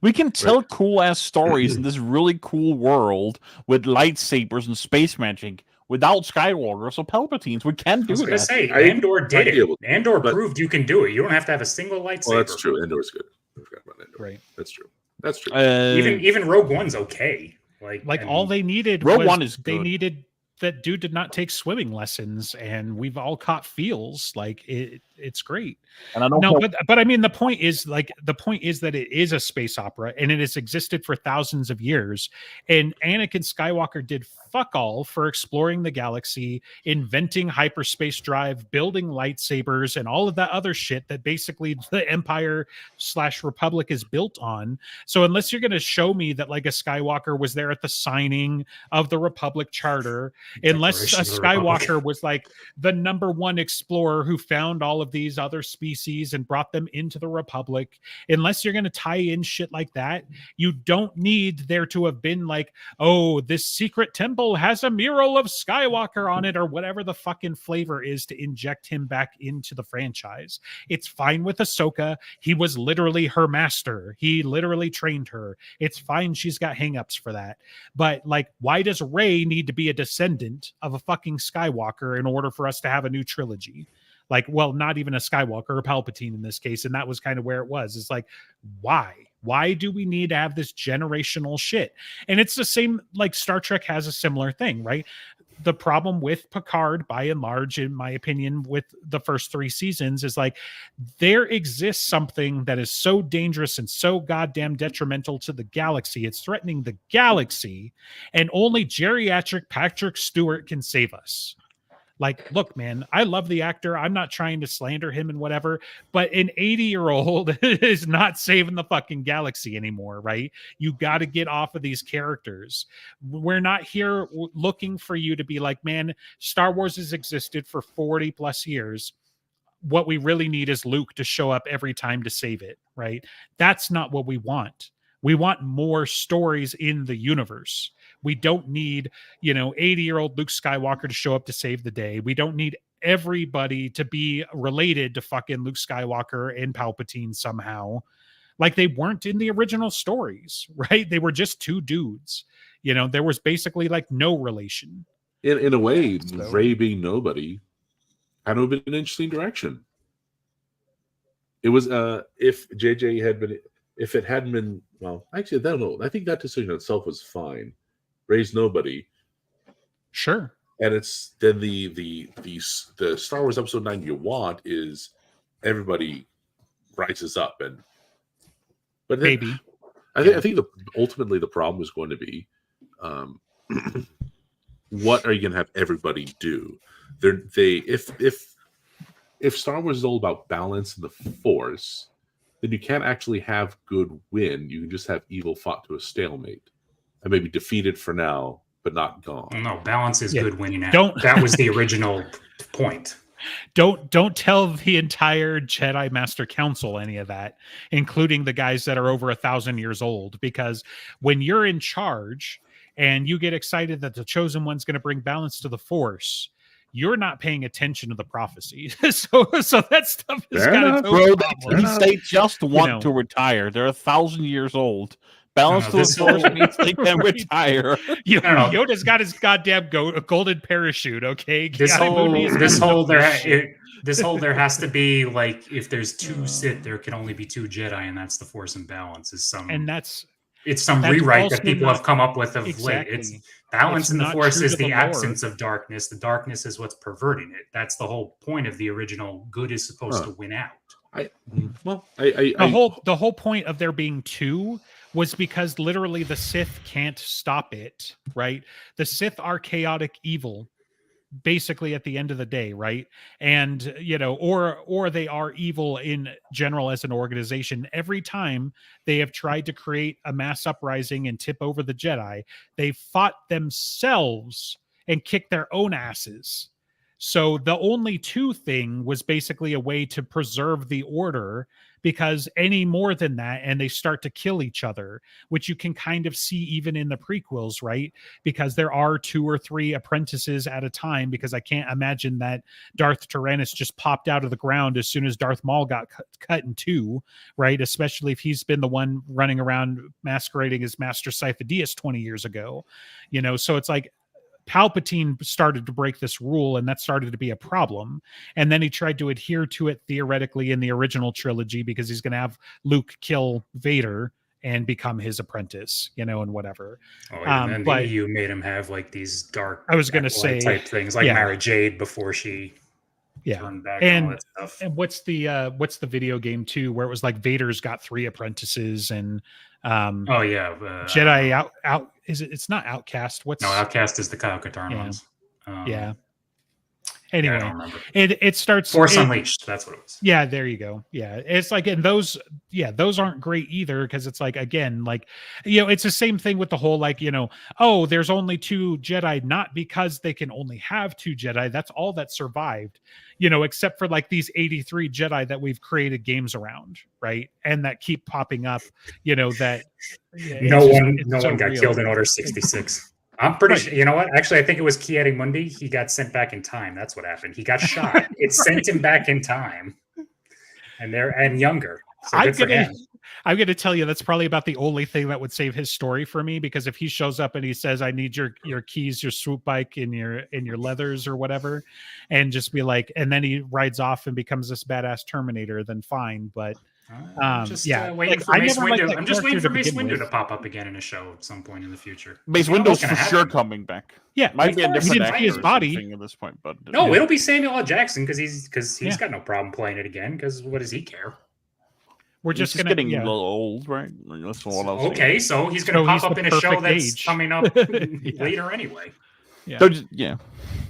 We can tell cool ass stories in this really cool world with lightsabers and space magic without Skywalkers or Palpatines. We can I do was going to that. say, I Andor did might be it. able to, Andor but- proved you can do it. You don't have to have a single lightsaber. Well, that's true. Endor's good. I forgot about Endor. Right. That's true. That's true. Even Rogue One's okay. Like All they needed Rogue was One is they good. needed that dude did not take swimming lessons, and we've all caught feels. Like it's great. And I don't No, know. but I mean the point is that it is a space opera and it has existed for thousands of years. And Anakin Skywalker did fuck all for exploring the galaxy, inventing hyperspace drive, building lightsabers, and all of that other shit that basically the Empire/Republic is built on. So unless you're going to show me that like a Skywalker was there at the signing of the Republic Charter, unless a Declaration of the Republic. Skywalker was like the #1 explorer who found all of these other species and brought them into the Republic, unless you're going to tie in shit like that, you don't need there to have been like, oh, this secret temple has a mural of Skywalker on it or whatever the fucking flavor is to inject him back into the franchise. It's fine with Ahsoka. He was literally her master. He literally trained her. It's fine. She's got hangups for that. But like, why does Rey need to be a descendant of a fucking Skywalker in order for us to have a new trilogy? Like, well, not even a Skywalker, a Palpatine in this case. And that was kind of where it was. It's like, why? Why do we need to have this generational shit? And it's the same, like Star Trek has a similar thing, right? The problem with Picard, by and large, in my opinion, with the first 3 seasons is like there exists something that is so dangerous and so goddamn detrimental to the galaxy. It's threatening the galaxy, and only geriatric Patrick Stewart can save us. Like, look, man, I love the actor. I'm not trying to slander him and whatever, but an 80-year-old is not saving the fucking galaxy anymore, right? You got to get off of these characters. We're not here looking for you to be like, man, Star Wars has existed for 40 plus years. What we really need is Luke to show up every time to save it, right? That's not what we want. We want more stories in the universe. We don't need, 80-year-old Luke Skywalker to show up to save the day. We don't need everybody to be related to fucking Luke Skywalker and Palpatine somehow. Like they weren't in the original stories, right? They were just 2 dudes. There was basically like no relation. In a way, Rey being nobody kind of been an interesting direction. It was if JJ had been, if it hadn't been, well, actually, I don't know. I think that decision itself was fine. Rey's nobody. Sure. And it's then the Star Wars Episode 9 you want is everybody rises up but then, Maybe. I think ultimately the problem is going to be what are you going to have everybody do? If Star Wars is all about balance and the Force, then you can't actually have good win. You can just have evil fought to a stalemate and maybe defeated for now, but not gone. No, balance is good winning out. Don't- That was the original point. Don't tell the entire Jedi Master Council any of that, including the guys that are over 1,000 years old, because when you're in charge and you get excited that the chosen one's going to bring balance to the Force, you're not paying attention to the prophecy. so that stuff is kind of They just want to retire. They're 1,000 years old. Balance to the Force means they can retire. Yoda's got his goddamn golden parachute. Okay, This whole there has to be like if there's 2 Sith, there can only be 2 Jedi, and that's the Force and balance. It's some rewrite that people have come up with of late. It's balance in the Force is the absence of darkness. The darkness is what's perverting it. That's the whole point of the original. Good is supposed to win out. The whole point of there being 2 was because literally the Sith can't stop it, right? The Sith are chaotic evil, basically at the end of the day, right? And or they are evil in general as an organization. Every time they have tried to create a mass uprising and tip over the Jedi, they fought themselves and kicked their own asses. So the only two thing was basically a way to preserve the order, because any more than that and they start to kill each other, which you can kind of see even in the prequels, right? Because there are 2 or 3 apprentices at a time, because I can't imagine that Darth Tyrannus just popped out of the ground as soon as Darth Maul got cut in 2, right? Especially if he's been the one running around masquerading as Master Sifo-Dyas 20 years ago, so it's like Palpatine started to break this rule, and that started to be a problem. And then he tried to adhere to it theoretically in the original trilogy, because he's going to have Luke kill Vader and become his apprentice, and whatever. Oh, and then the EU made him have like these dark, I was going to say type things, like Mara Jade before she turned back and all that stuff. And what's the video game too, where it was like Vader's got 3 apprentices, and Jedi out is it? It's not Outcast. Outcast is the Kyle Katarn ones. Yeah. Anyway, I don't remember. It starts Force Unleashed. That's what it was. Yeah, there you go. Yeah, it's like, and those aren't great either, because it's like, again, like, it's the same thing with the whole like, there's only 2 Jedi, not because they can only have 2 Jedi. That's all that survived, except for like these 83 Jedi that we've created games around, right? And that keep popping up, that no one got killed in Order 66. I'm pretty sure. You know what? Actually, I think it was Kiadi Mundi. He got sent back in time. That's what happened. He got shot. It sent him back in time, and younger. So I'm gonna tell you that's probably about the only thing that would save his story for me, because if he shows up and he says, "I need your keys, your swoop bike, and your leathers or whatever," and just be like, and then he rides off and becomes this badass Terminator, then fine. But waiting for Mace Windu. I'm just waiting for Mace Windu to pop up again in a show at some point in the future. Mace Windu's for sure coming back. Yeah, might be a different actor his body at this point, but no, it'll be Samuel L. Jackson, because he's got no problem playing it again. Because what does he care? We're just getting a little old, right? That's all I'll say. Okay, so he's going to pop up in a show that's coming up later anyway. Yeah.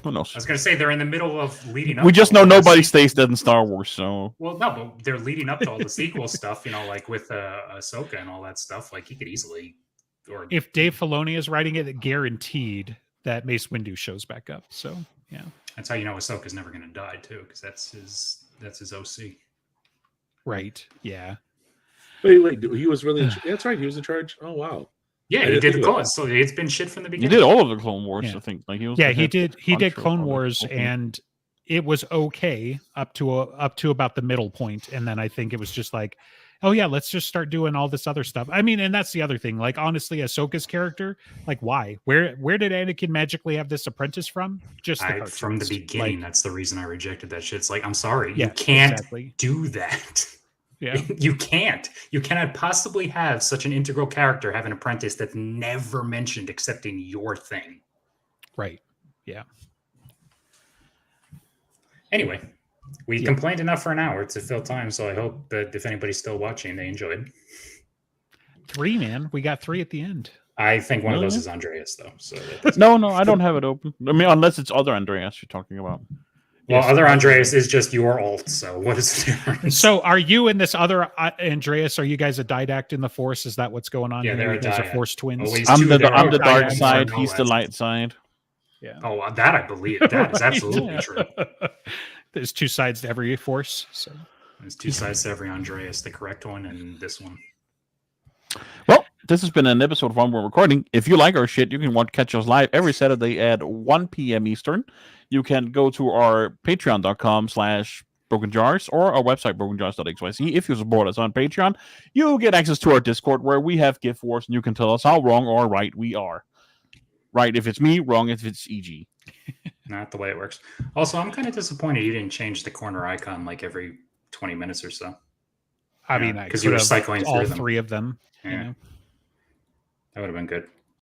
Who knows? I was going to say they're in the middle of leading up. We just know nobody stays dead in Star Wars, so. Well, no, but they're leading up to all the sequel stuff, like with Ahsoka and all that stuff. Like, he could easily. Or if Dave Filoni is writing it, guaranteed that Mace Windu shows back up. So yeah, that's how you know Ahsoka's never going to die too, because that's his OC. Right. Yeah. Wait, he was really. That's right. He was in charge. Oh wow. Yeah, he did the clones. So it's been shit from the beginning. He did all of the Clone Wars, I think. Like he did Clone Wars, and it was okay up to about the middle point, and then I think it was just like, oh yeah, let's just start doing all this other stuff. I mean, and that's the other thing. Like, honestly, Ahsoka's character, like, why? Where did Anakin magically have this apprentice from? Just from the beginning. That's the reason I rejected that shit. It's like, I'm sorry, you can't do that. Yeah, you can't. You cannot possibly have such an integral character have an apprentice that's never mentioned except in your thing. Right. Yeah. Anyway, we complained enough for an hour to fill time, so I hope that if anybody's still watching, they enjoyed. 3, man. We got 3 at the end. I think one of those is Andreas, though. So no, I don't have it open. I mean, unless it's other Andreas you're talking about. Well, other Andreas is just your alt, so what is the difference? So are you in this other Andreas? Are you guys a didact in the Force? Is that what's going on? Yeah, here? they're you guys are Force twins. I'm the dark side. He's the light side. Yeah. Oh, that I believe. That is absolutely true. There's 2 sides to every Force. So there's 2 sides to every Andreas, the correct one and this one. Well, this has been an episode of One More Recording. If you like our shit, you can catch us live every Saturday at 1 p.m. Eastern. You can go to our patreon.com/brokenjars or our website, brokenjars.xyz. If you support us on Patreon, you get access to our Discord where we have gift wars and you can tell us how wrong or right we are. Right if it's me, wrong if it's EG. Not the way it works. Also, I'm kind of disappointed you didn't change the corner icon like every 20 minutes or so. I mean, because you were cycling all through them. 3 of them. Yeah. That would have been good.